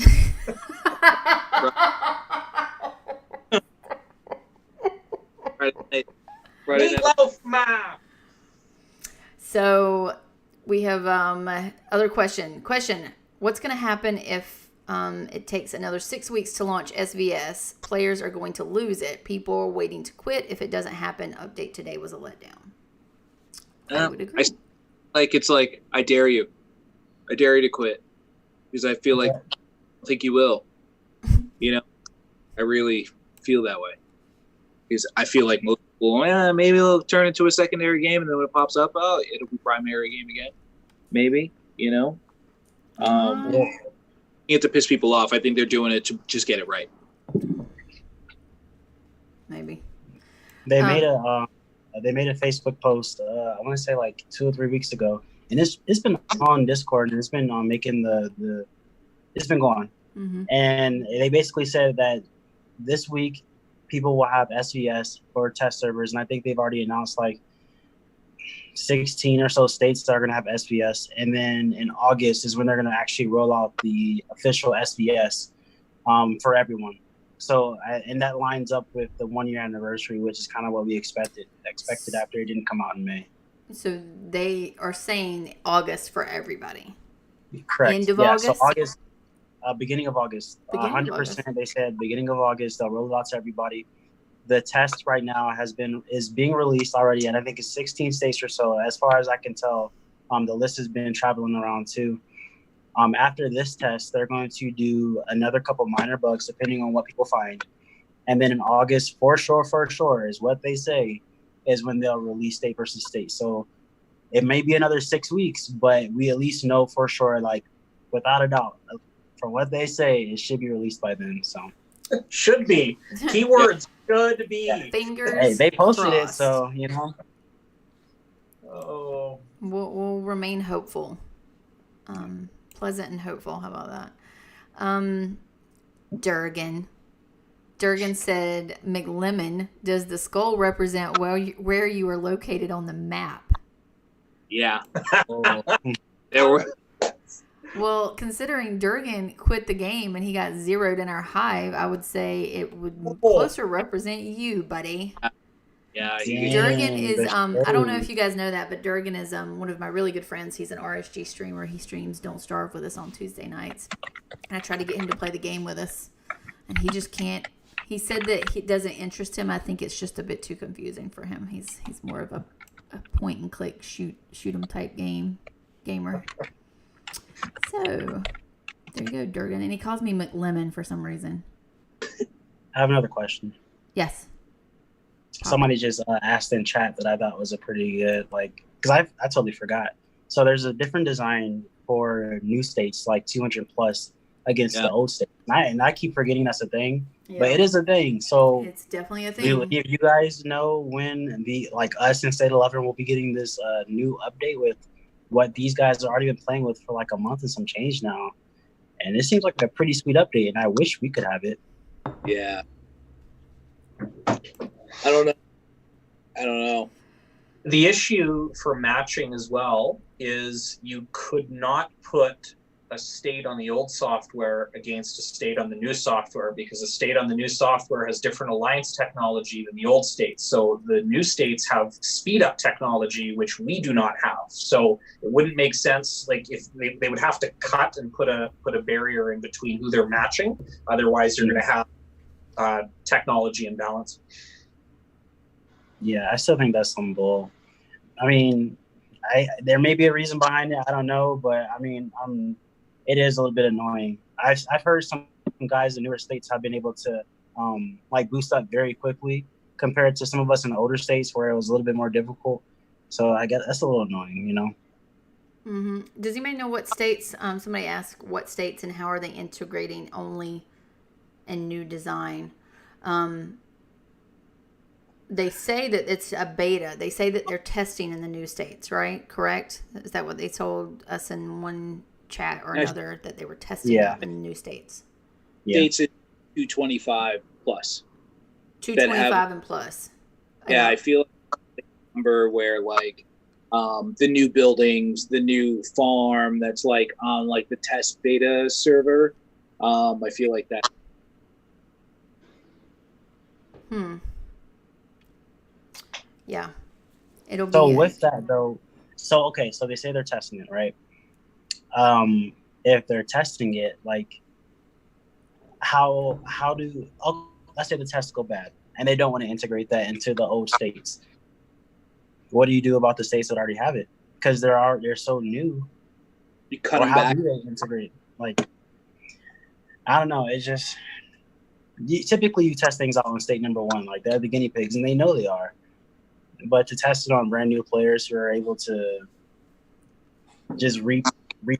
Right. Meatloaf, ma. So we have other question. What's going to happen if it takes another 6 weeks to launch SVS? Players are going to lose it. People are waiting to quit. If it doesn't happen, update today was a letdown. I would agree. It's like, I dare you. I dare you to quit. Because I feel like, I don't think you will. You know, I really feel that way. Because I feel like most people, maybe it'll turn into a secondary game, and then when it pops up, it'll be primary game again. Maybe, you know? You have to piss people off. I think they're doing it to just get it right. Maybe. They made a Facebook post. I want to say like 2 or 3 weeks ago, and it's been on Discord, and it's been on making it's been going. Mm-hmm. And they basically said that this week people will have SVS for test servers, and I think they've already announced like 16 or so states that are going to have SVS, and then in August is when they're going to actually roll out the official SVS for everyone. So, and that lines up with the 1 year anniversary, which is kind of what we expected after it didn't come out in May. So they are saying August for everybody. Correct. End of August? So August, beginning of August. Beginning of 100%. They said beginning of August. They'll roll it out to everybody. The test right now is being released already, and I think it's 16 states or so. As far as I can tell, the list has been traveling around too. After this test, they're going to do another couple minor bugs depending on what people find, and then in August, for sure, is what they say, is when they'll release state versus state. So it may be another 6 weeks, but we at least know for sure, like without a doubt, from what they say, it should be released by then. So should be keywords. Should be. Fingers. Hey, they posted crossed. it, so you know. Oh. We'll remain hopeful. Pleasant and hopeful. How about that? Durgan said, McLemmon, does the skull represent where you are located on the map? Yeah. Well, considering Durgan quit the game and he got zeroed in our hive, I would say it would closer represent you, buddy. Yeah. Durgan is, I don't know if you guys know that, but Durgan is one of my really good friends. He's an RSG streamer. He streams Don't Starve with us on Tuesday nights. And I tried to get him to play the game with us. And he just can't. He said that it doesn't interest him. I think it's just a bit too confusing for him. He's more of a point and click shoot 'em type gamer. So, there you go, Durgan. And he calls me McLemmon for some reason. I have another question. Yes. Somebody just asked in chat that I thought was a pretty good, because I totally forgot. So there's a different design for new states, like 200 plus against the old states. And I keep forgetting that's a thing, but it is a thing. So it's definitely a thing. If you guys know when us in State 11 will be getting this new update with what these guys have already been playing with for like a month and some change now. And it seems like a pretty sweet update, and I wish we could have it. Yeah. I don't know. The issue for matching as well is you could not put a state on the old software against a state on the new software, because a state on the new software has different alliance technology than the old states. So the new states have speed up technology, which we do not have. So it wouldn't make sense, like if they would have to cut and put a barrier in between who they're matching. Otherwise, you're going to have technology imbalance. Yeah, I still think that's some bull. I mean, there may be a reason behind it. I don't know, but I mean, it is a little bit annoying. I've heard some guys in newer states have been able to like boost up very quickly compared to some of us in the older states where it was a little bit more difficult. So I guess that's a little annoying, you know. Mm-hmm. Does anybody know what states? Somebody asked what states and how are they integrating only and new design. They say that it's a beta. They say that they're testing in the new states, right? Correct? Is that what they told us in one chat or another, that they were testing in the new states? Yeah. States at 225 plus. 225 and plus. Yeah, I feel like the number where like the new buildings, the new farm that's like on like the test beta server. I feel like that. Yeah. It'll be. So with that though, so they say they're testing it, right? If they're testing it, like how do let's say the tests go bad and they don't want to integrate that into the old states. What do you do about the states that already have it? Because they're so new. You cut them back. How do they integrate? Like, I don't know. It's just typically you test things out on state number one, like they're the guinea pigs, and they know they are. But to test it on brand new players who are able to just reap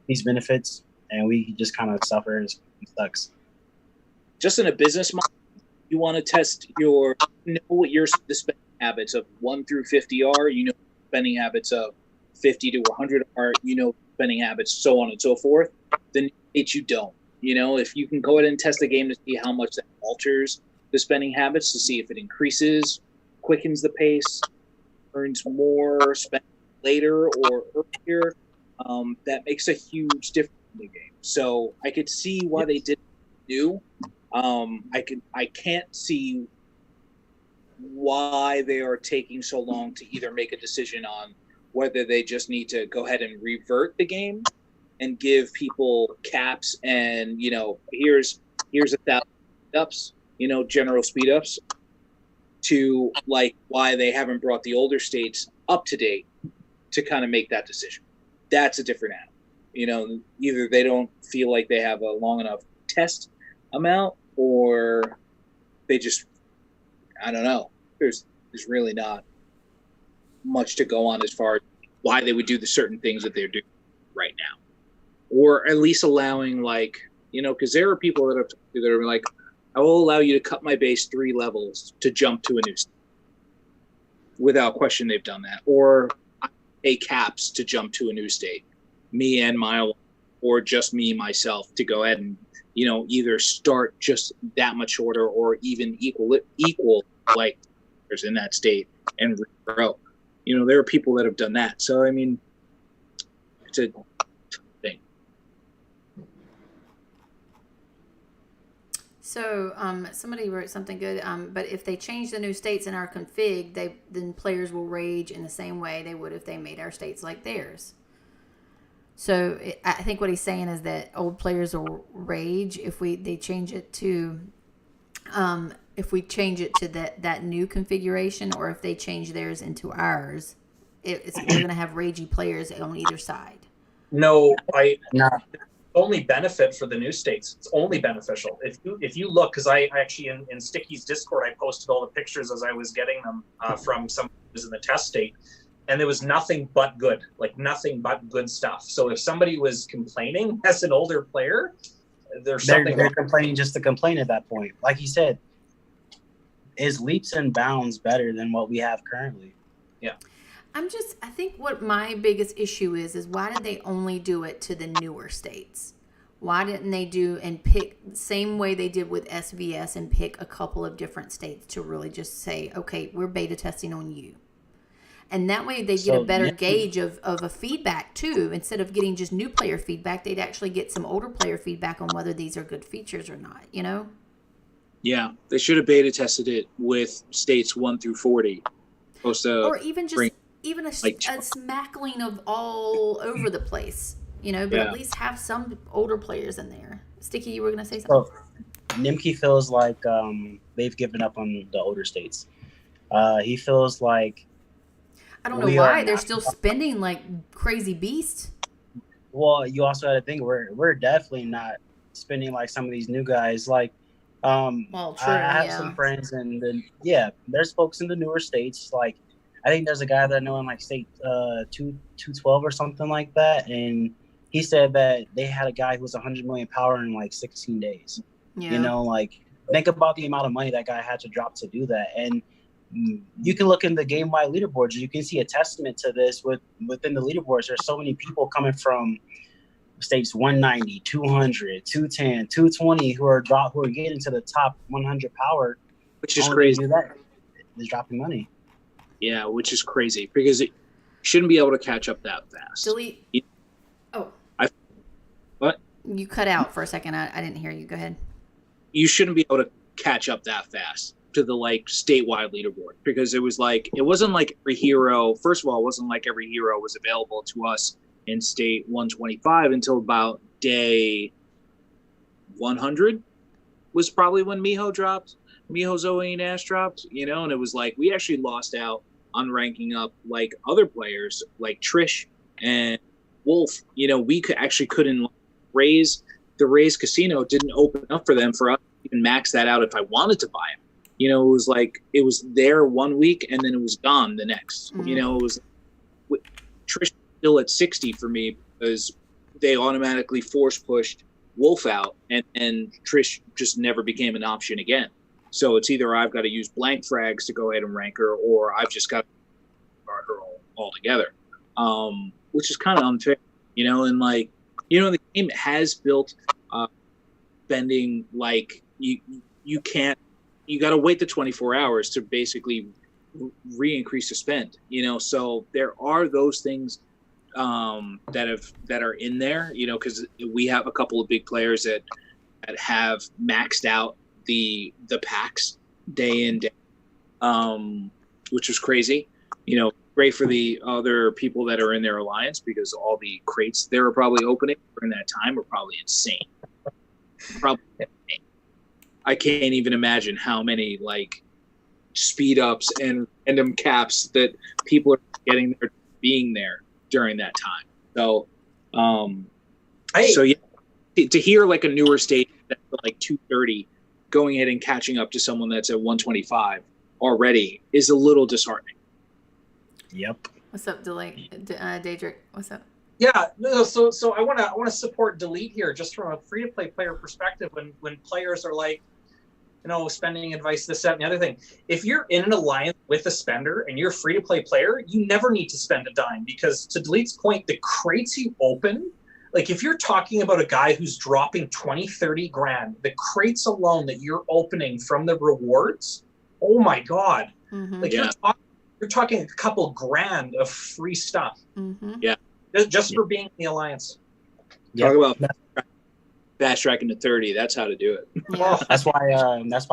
these benefits, and we just kind of suffer, it sucks. Just in a business model, you want to test know what your spending habits of 1 through 50 are. You know spending habits of 50 to 100 are. You know spending habits, so on and so forth. Then you don't. You know, if you can go ahead and test the game to see how much that alters the spending habits, to see if it increases, quickens the pace, earns more, spend later or earlier, that makes a huge difference in the game. So I could see why they did do. I can't see why they are taking so long to either make a decision on whether they just need to go ahead and revert the game and give people caps and, you know, here's 1,000 ups, you know, general speed ups, to like why they haven't brought the older states up to date to kind of make that decision. That's a different animal. You know, either they don't feel like they have a long enough test amount, or they just, I don't know. There's really not much to go on as far as why they would do the certain things that they're doing right now, or at least allowing, like, you know, because there are people that are like, I will allow you to cut my base 3 levels to jump to a new state. Without question, they've done that. Or pay caps to jump to a new state. Me and my, or just me, myself, to go ahead and, you know, either start just that much shorter or even equal like there's in that state and regrow. You know, there are people that have done that. So, I mean, it's a thing. So somebody wrote something good. But if they change the new states in our config, then players will rage in the same way they would if they made our states like theirs. So I think what he's saying is that old players will rage if they change it to, if we change it to that new configuration, or if they change theirs into ours. We're going to have ragey players on either side. No. Only benefit for the new states. It's only beneficial. If you look, because I actually in Sticky's Discord, I posted all the pictures as I was getting them from some who was in the test state, and there was nothing but good, like nothing but good stuff. So if somebody was complaining as an older player, they're complaining just to complain at that point. Like you said, is leaps and bounds better than what we have currently? Yeah. I think what my biggest issue is why did they only do it to the newer states? Why didn't they do and pick the same way they did with SVS and pick a couple of different states to really just say, okay, we're beta testing on you. And that way they get a better gauge of a feedback too. Instead of getting just new player feedback, they'd actually get some older player feedback on whether these are good features or not, you know? Yeah, they should have beta tested it with states 1 through 40. Or even just a smackling of all over the place, you know, but at least have some older players in there. Sticky, you were going to say something? Nimke feels like they've given up on the older states. He feels like... I don't know why. They're still spending like crazy beasts. Well, you also had to think we're definitely not spending like some of these new guys. Like, Well, true, I have yeah. some friends and then there's folks in the newer states. Like, I think there's a guy that I know in like state 212 or something like that, and he said that they had a guy who was 100 million power in like 16 days. Yeah. You know, like think about the amount of money that guy had to drop to do that, and you can look in the game-wide leaderboards. You can see a testament to this within the leaderboards. There's so many people coming from states 190, 200, 210, 220 who are getting to the top 100 power, which is only crazy. to do that is dropping money. Yeah, which is crazy because it shouldn't be able to catch up that fast. Delete. Oh. What? You cut out for a second. I didn't hear you. Go ahead. You shouldn't be able to catch up that fast to the like statewide leaderboard because it wasn't like every hero. First of all, it wasn't like every hero was available to us in state 125 until about day 100 was probably when Miho, Zoe, and Ash dropped, you know, and it was like we actually lost out on ranking up like other players like Trish and Wolf. You know, we couldn't raise the Raise Casino didn't open up for them for us to even max that out if I wanted to buy them. You know, it was like it was there 1 week and then it was gone the next. Mm-hmm. You know, it was Trish still at 60 for me because they automatically force pushed Wolf out and Trish just never became an option again. So it's either I've got to use blank frags to go ahead and rank her, or I've just got to guard her altogether, which is kind of unfair, you know. And like, you know, the game has built spending like you got to wait the 24 hours to basically re-increase the spend, you know. So there are those things that are in there, you know, because we have a couple of big players that have maxed out the packs day in day, which was crazy, you know. Great for the other people that are in their alliance because all the crates they were probably opening during that time were probably insane. I can't even imagine how many like speed ups and random caps that people are getting there being there during that time. So, so yeah, to hear like a newer state that's like 230 going ahead and catching up to someone that's at 125 already is a little disheartening. Yep. What's up, Daedric? What's up? Yeah, no, so I want to support Delete here, just from a free to play player perspective. When players are like, you know, spending advice, this, that, and the other thing. If you're in an alliance with a spender and you're a free to play player, you never need to spend a dime because, to Delete's point, the crates you open, like if you're talking about a guy who's dropping 20, 30 grand, the crates alone that you're opening from the rewards, oh my God, like you're talking a couple grand of free stuff. Yeah. Just for being in the alliance. Talk about fast tracking to 30. That's how to do it. Yeah. That's why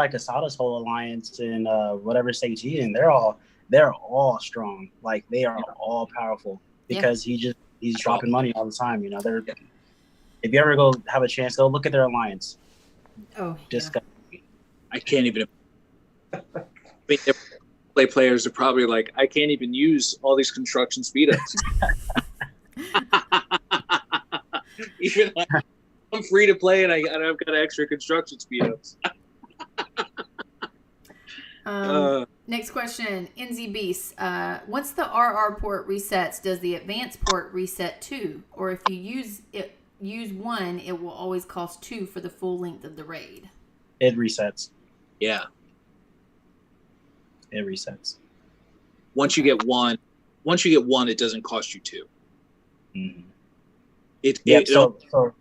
Casada's whole alliance and whatever stage he's in, they're all strong. Like they are all powerful because he's dropping money all the time. You know, if you ever go have a chance, go look at their alliance. Oh, I can't even. Play players are probably like, I can't even use all these construction speed ups. Even like, I'm free to play and I've got extra construction speed ups. Next question, NZ Beast. Once the RR port resets, does the advanced port reset too? Or if you use one, it will always cost 2 for the full length of the raid? It resets. Yeah. It resets. Once you get one, it doesn't cost you 2. Mm-hmm. So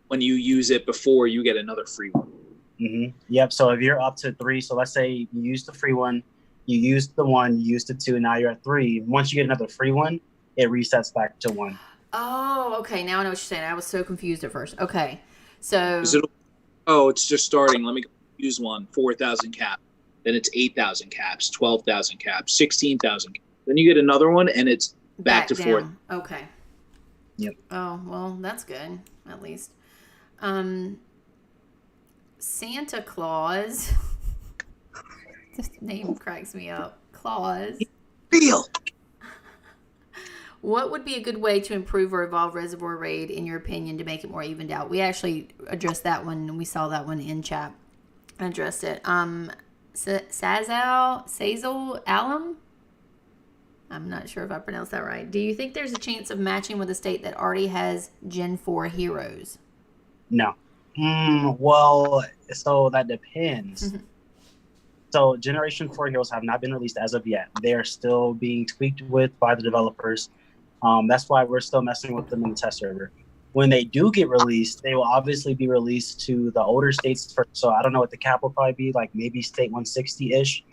when you use it before, you get another free one. Mm-hmm. Yep. So if you're up to 3, so let's say you used the free one, you used the 1, you used the 2, now you're at 3. Once you get another free one, it resets back to 1. Oh, okay. Now I know what you're saying. I was so confused at first. Okay, so it's just starting. Let me use one. 4,000 cap. Then it's 8,000 caps, 12,000 caps, 16,000. Then you get another one, and it's back to 4. Okay. Yep. Oh, well, that's good, at least. Santa Claus. This name cracks me up. Claus. Real. What would be a good way to improve or evolve Reservoir Raid, in your opinion, to make it more evened out? We actually addressed that one, and we saw that one in chat. I addressed it. Sazel Alum? I'm not sure if I pronounced that right. Do you think there's a chance of matching with a state that already has Gen 4 heroes? No. Well, so that depends. So Generation 4 heroes have not been released as of yet. They are still being tweaked with by the developers. That's why we're still messing with them in the test server. When they do get released, they will obviously be released to the older states first. So I don't know what the cap will probably be, like maybe state 160-ish.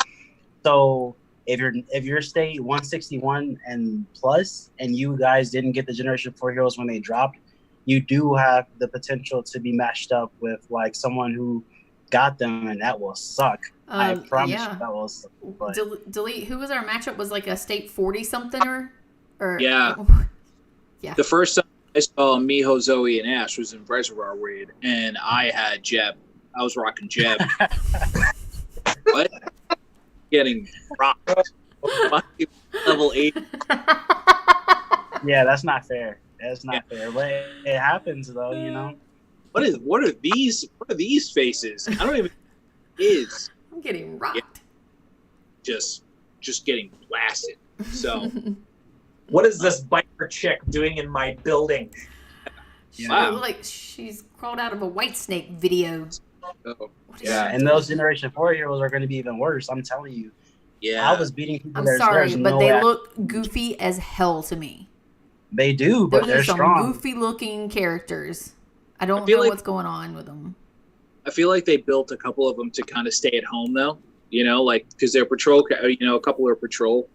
So if you're state 161 and plus, and you guys didn't get the Generation 4 heroes when they dropped, you do have the potential to be matched up with like someone who got them, and that will suck. I promise you that will suck. But... Delete. Who was our matchup? Was like a state 40 something or yeah. Yeah. The first time I saw Miho, Zoe, and Ash was in Reservoir Raid, and I had Jeb. I was rocking Jeb. What? Getting rocked. Level 8. Yeah, that's not fair. That's not fair. But it happens though, you know. What are these faces? I don't even is. I'm getting rocked. Yeah. Just getting blasted. So what is this biker chick doing in my building? Wow. Like she's crawled out of a White Snake video. Oh. Yeah, and those Generation 4 heroes are going to be even worse. I'm telling you. Yeah. I was beating people. I'm sorry, but they look goofy as hell to me. They do, but they're strong. Those are some goofy-looking characters. I don't know what's going on with them. I feel like they built a couple of them to kind of stay at home, though. You know, like because they're patrol. You know, a couple are patrol.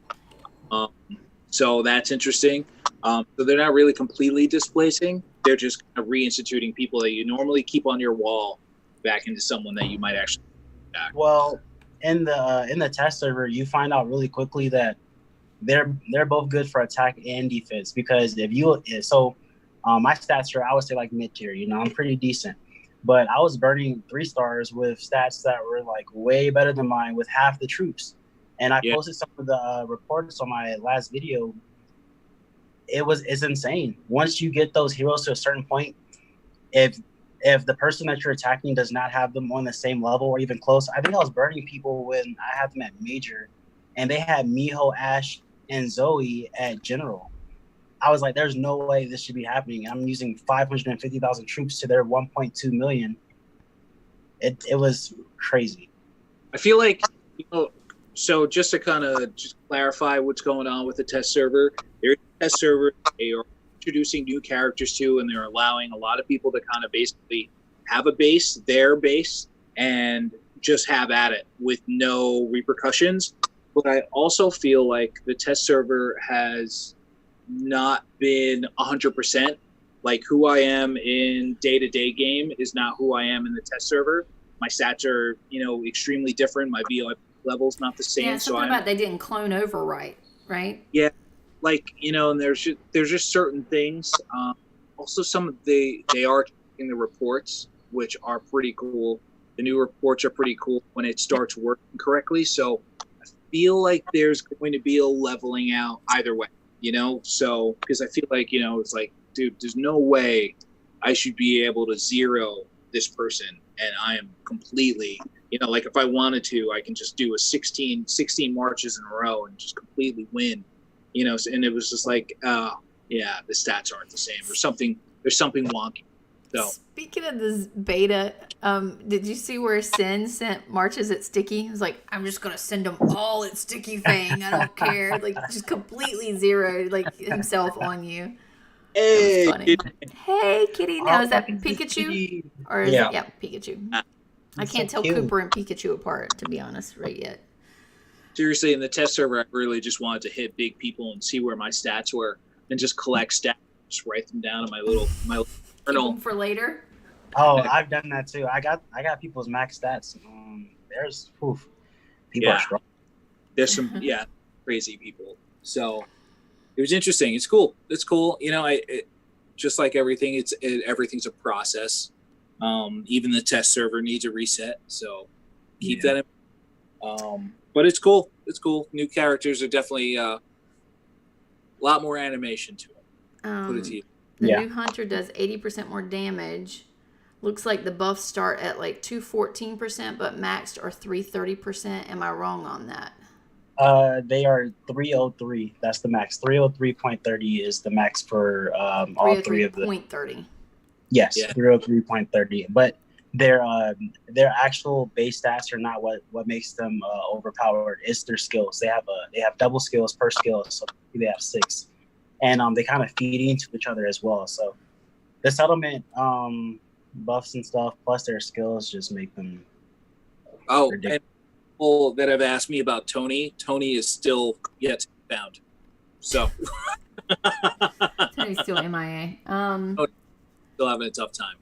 So that's interesting. So they're not really completely displacing. They're just kind of reinstituting people that you normally keep on your wall back into someone that you might actually back. Well, in the test server, you find out really quickly that they're both good for attack and defense, because my stats are, I would say, like mid-tier. You know, I'm pretty decent, but I was burning 3 stars with stats that were like way better than mine with half the troops. And I posted some of the reports on my last video. It's insane. Once you get those heroes to a certain point, if the person that you're attacking does not have them on the same level or even close, I think I was burning people when I had them at Major, and they had Miho, Ash, and Zoe at General. I was like, there's no way this should be happening. I'm using 550,000 troops to their 1.2 million. It was crazy. I feel like, you know, so just to kind of just clarify what's going on with the test server, there's a test server they are introducing new characters to, and they're allowing a lot of people to kind of basically have a base, their base, and just have at it with no repercussions. But I also feel like the test server has not been 100%. Like who I am in day-to-day game is not who I am in the test server. My stats are, you know, extremely different. My VO level's not the same. Yeah, something about they didn't clone over right? Yeah, like, you know, and there's just certain things. Also, they are in the reports, which are pretty cool. The new reports are pretty cool when it starts working correctly. So I feel like there's going to be a leveling out either way, you know? So, because I feel like, you know, it's like, dude, there's no way I should be able to zero this person, and I am completely, you know, like if I wanted to, I can just do a 16 marches in a row and just completely win, you know? And it was just like, yeah, the stats aren't the same. There's something wonky. So speaking of this beta, did you see where Sin sent marches at Sticky? He was like, I'm just gonna send them all at Sticky Fang. I don't care. Like just completely zeroed like himself on you. Hey, hey, kitty. Now is that Pikachu? Or is it Pikachu? I can't tell cute. Cooper and Pikachu apart, to be honest, right yet. Seriously, in the test server, I really just wanted to hit big people and see where my stats were, and just collect stats, just write them down in my little journal for later. Oh, I've done that too. I got people's max stats. People are strong. There's some crazy people. So it was interesting. It's cool. You know, just like everything, everything's a process. Even the test server needs a reset, so keep that in. But it's cool. New characters are definitely A lot more animation to it. Put it to you. The Yeah. new hunter does 80% more damage. Looks like the buffs start at like 214%, but maxed are 330%. Am I wrong on that? They are 303. That's the max. 303.30 is the max for all three of them. 303.30. Yes, Yeah. 303.30. But their actual base stats are not what makes them overpowered. It's their skills. They have double skills per skill, so they have 6, and they kind of feed into each other as well. So the settlement buffs and stuff plus their skills just make them. Oh, ridiculous. and people that have asked me about Tony is still yet to be found. So Tony's still MIA. still having a tough time.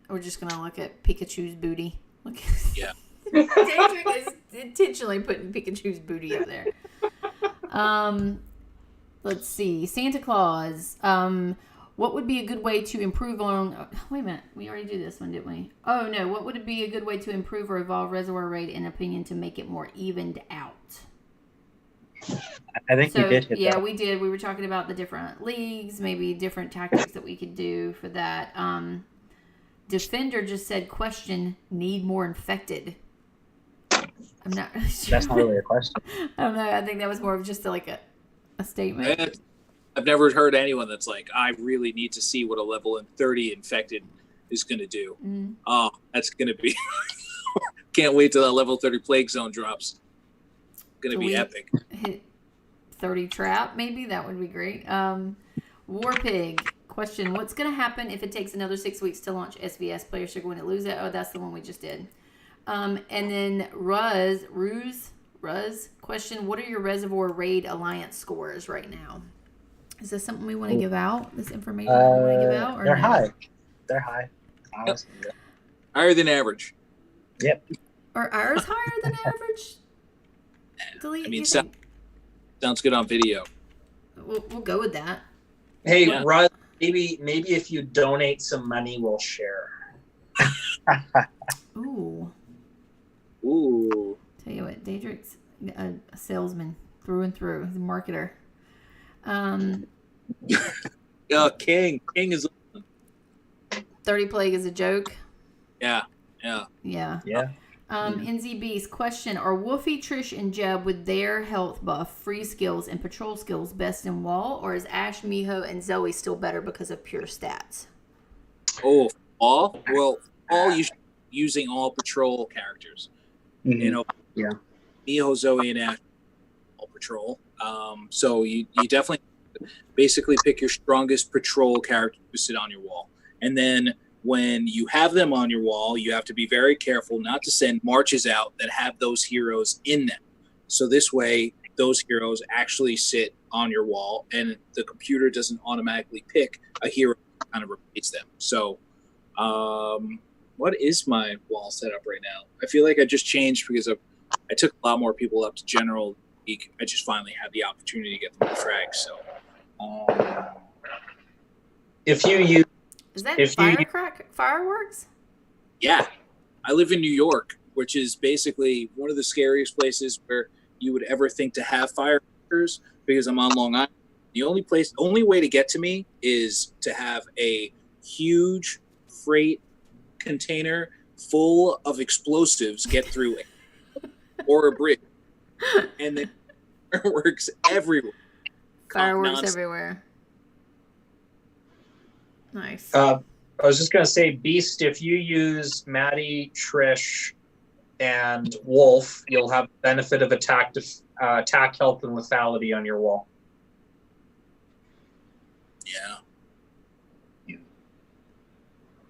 We're just gonna look at Pikachu's booty. Look. Yeah. Daedric is intentionally putting Pikachu's booty up there. Let's see. Santa Claus. What would be a good way to improve on... wait a minute. We already did this one, didn't we? Oh, no. What would be a good way to improve or evolve Reservoir Raid, in opinion, to make it more evened out? I think we did hit yeah, that. we did. We were talking about the different leagues, maybe different tactics that we could do for that. Defender just said, question, need more infected. I'm not really sure. That's not really a question. I don't know. I think that was more of just like a statement. I've never heard anyone that's like, I really need to see what a level 30 infected is going to do. Mm. Oh, that's going to be... Can't wait till that level 30 plague zone drops. Going to be epic. Hit 30 trap, maybe? That would be great. Warpig. Question, what's going to happen if it takes another 6 weeks to launch SVS? Players are going to lose it. Oh, that's the one we just did. And then Ruz, question, what are your Reservoir Raid Alliance scores right now? Is this something we want to give out? This information we want to give out? Or They're no? high. They're high. Honestly. Higher than average. Yep. Are ours higher than average? Delete, I mean, you sounds think? good on video. We'll go with that. Hey, Yeah. Russ, maybe if you donate some money, we'll share. Ooh. Ooh. Tell you what, Daedric's a salesman through and through. He's a marketer. King is... 30 Plague is a joke. Yeah. Yeah. Yeah. NZ Beast, question, are Wolfie, Trish, and Jeb with their health buff, free skills, and patrol skills best in wall, or is Ash, Miho, and Zoe still better because of pure stats? Oh, all? Well, all using all patrol characters. Mhm. You know, Yeah. Miho, Zoe, and Ash, all patrol. So you definitely basically pick your strongest patrol character to sit on your wall. And then when you have them on your wall, you have to be very careful not to send marches out that have those heroes in them. So this way, those heroes actually sit on your wall, and the computer doesn't automatically pick a hero to kind of replace them. So what is my wall setup right now? I feel like I just changed because I took a lot more people up to General League. I just finally had the opportunity to get them to frag. So If you use Is that If you- fireworks? yeah, I live in New York, which is basically one of the scariest places where you would ever think to have firecrackers because I'm on Long Island. The only way to get to me is to have a huge freight container full of explosives get through or a bridge, and then fireworks everywhere. Fireworks Nonstop. everywhere. Nice. I was just going to say, Beast, if you use Maddie, Trish, and Wolf, you'll have the benefit of attack, health, and lethality on your wall. Yeah.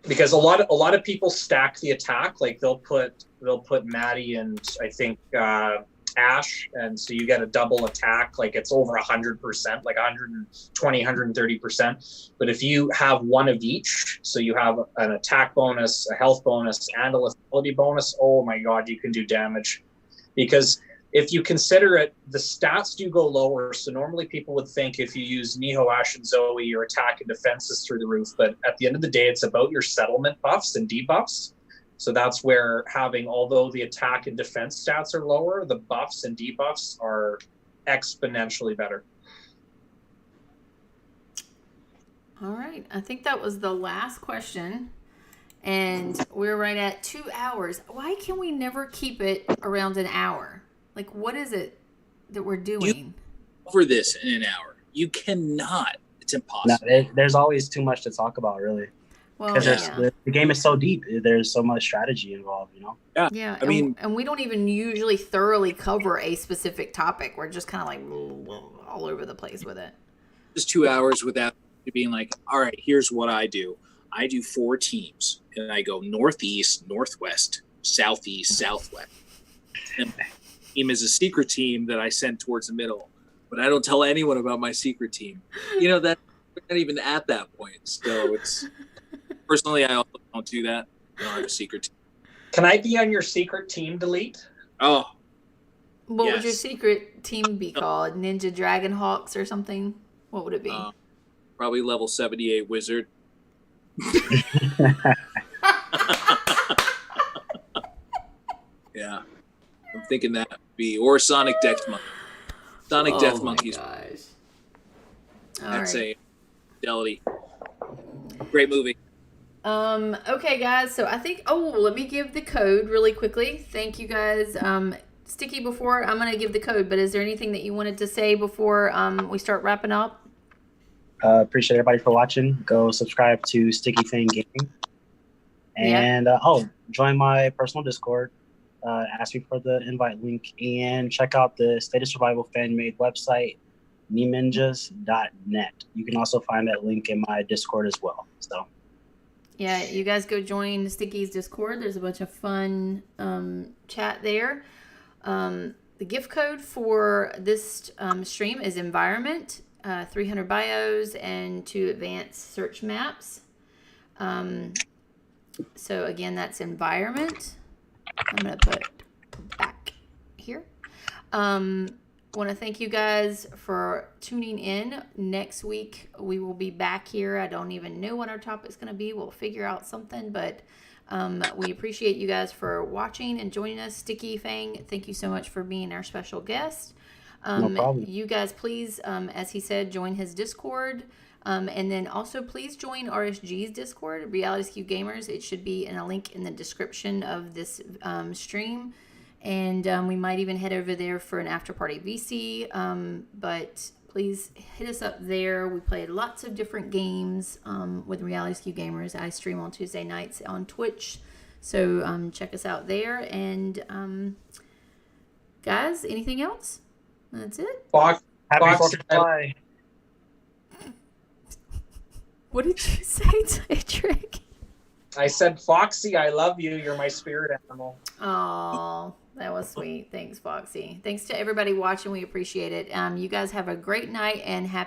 Because a lot of people stack the attack. Like they'll put Maddie and I think Ash, and so you get a double attack. Like it's over 100%, like 120, 130%. But if you have one of each, so you have an attack bonus, a health bonus, and a lethality bonus, oh my god, you can do damage. Because if you consider it, the stats do go lower. So normally people would think if you use Miho, Ash, and Zoe, your attack and defense is through the roof. But at the end of the day, it's about your settlement buffs and debuffs. So that's where having, although the attack and defense stats are lower, the buffs and debuffs are exponentially better. All right. I think that was the last question. And we're right at 2 hours. Why can we never keep it around an hour? Like, what is it that we're doing? Over this in an hour. You cannot. It's impossible. No, there's always too much to talk about, really. Well, Because yeah. the game is so deep. There's so much strategy involved, you know? Yeah, I mean, and we don't even usually thoroughly cover a specific topic. We're just kind of like all over the place with it. just 2 hours without being like, all right, here's what I do. I do 4 teams, and I go northeast, northwest, southeast, southwest. And my team is a secret team that I send towards the middle, but I don't tell anyone about my secret team. You know, that we're not even at that point. So it's personally, I also don't do that. I don't have a secret team. Can I be on your secret team, Delete? Oh, What would your Yes. secret team be called? Ninja Dragon Hawks or something? What would it be? probably level 78 wizard. Yeah, I'm thinking that would be, or Sonic Death Monkey. Sonic Death Monkeys. Gosh. All That's right. a fidelity. Great movie. Okay, guys. So I think. Oh, let me give the code really quickly. Thank you, guys. Sticky, before I'm gonna give the code, but is there anything that you wanted to say before we start wrapping up? Appreciate everybody for watching. Go subscribe to Sticky Thing Gaming. And join my personal Discord. Ask me for the invite link and check out the State of Survival fan-made website, ninjas.net. You can also find that link in my Discord as well. So Yeah, you guys go join Sticky's Discord. There's a bunch of fun chat there. The gift code for this stream is environment, 300 bios and 2 advanced search maps. So again, that's environment. I'm going to put back here. Want to thank you guys for tuning in. Next week, we will be back here. I don't even know what our topic's going to be. We'll figure out something, but we appreciate you guys for watching and joining us. Sticky Fang, thank you so much for being our special guest. No problem. You guys, please, as he said, join his Discord. And then also please join RSG's Discord, Reality Skew Gamers. It should be in a link in the description of this stream. And we might even head over there for an after party VC. But please hit us up there. We play lots of different games with Reality Skew Gamers. I stream on Tuesday nights on Twitch. So check us out there. And guys, anything else? That's it. Fox, happy Fox, 4th of July. What did you say, Cedric? I said, Foxy, I love you. You're my spirit animal. Oh, that was sweet. Thanks, Foxy. Thanks to everybody watching. We appreciate it. You guys have a great night and happy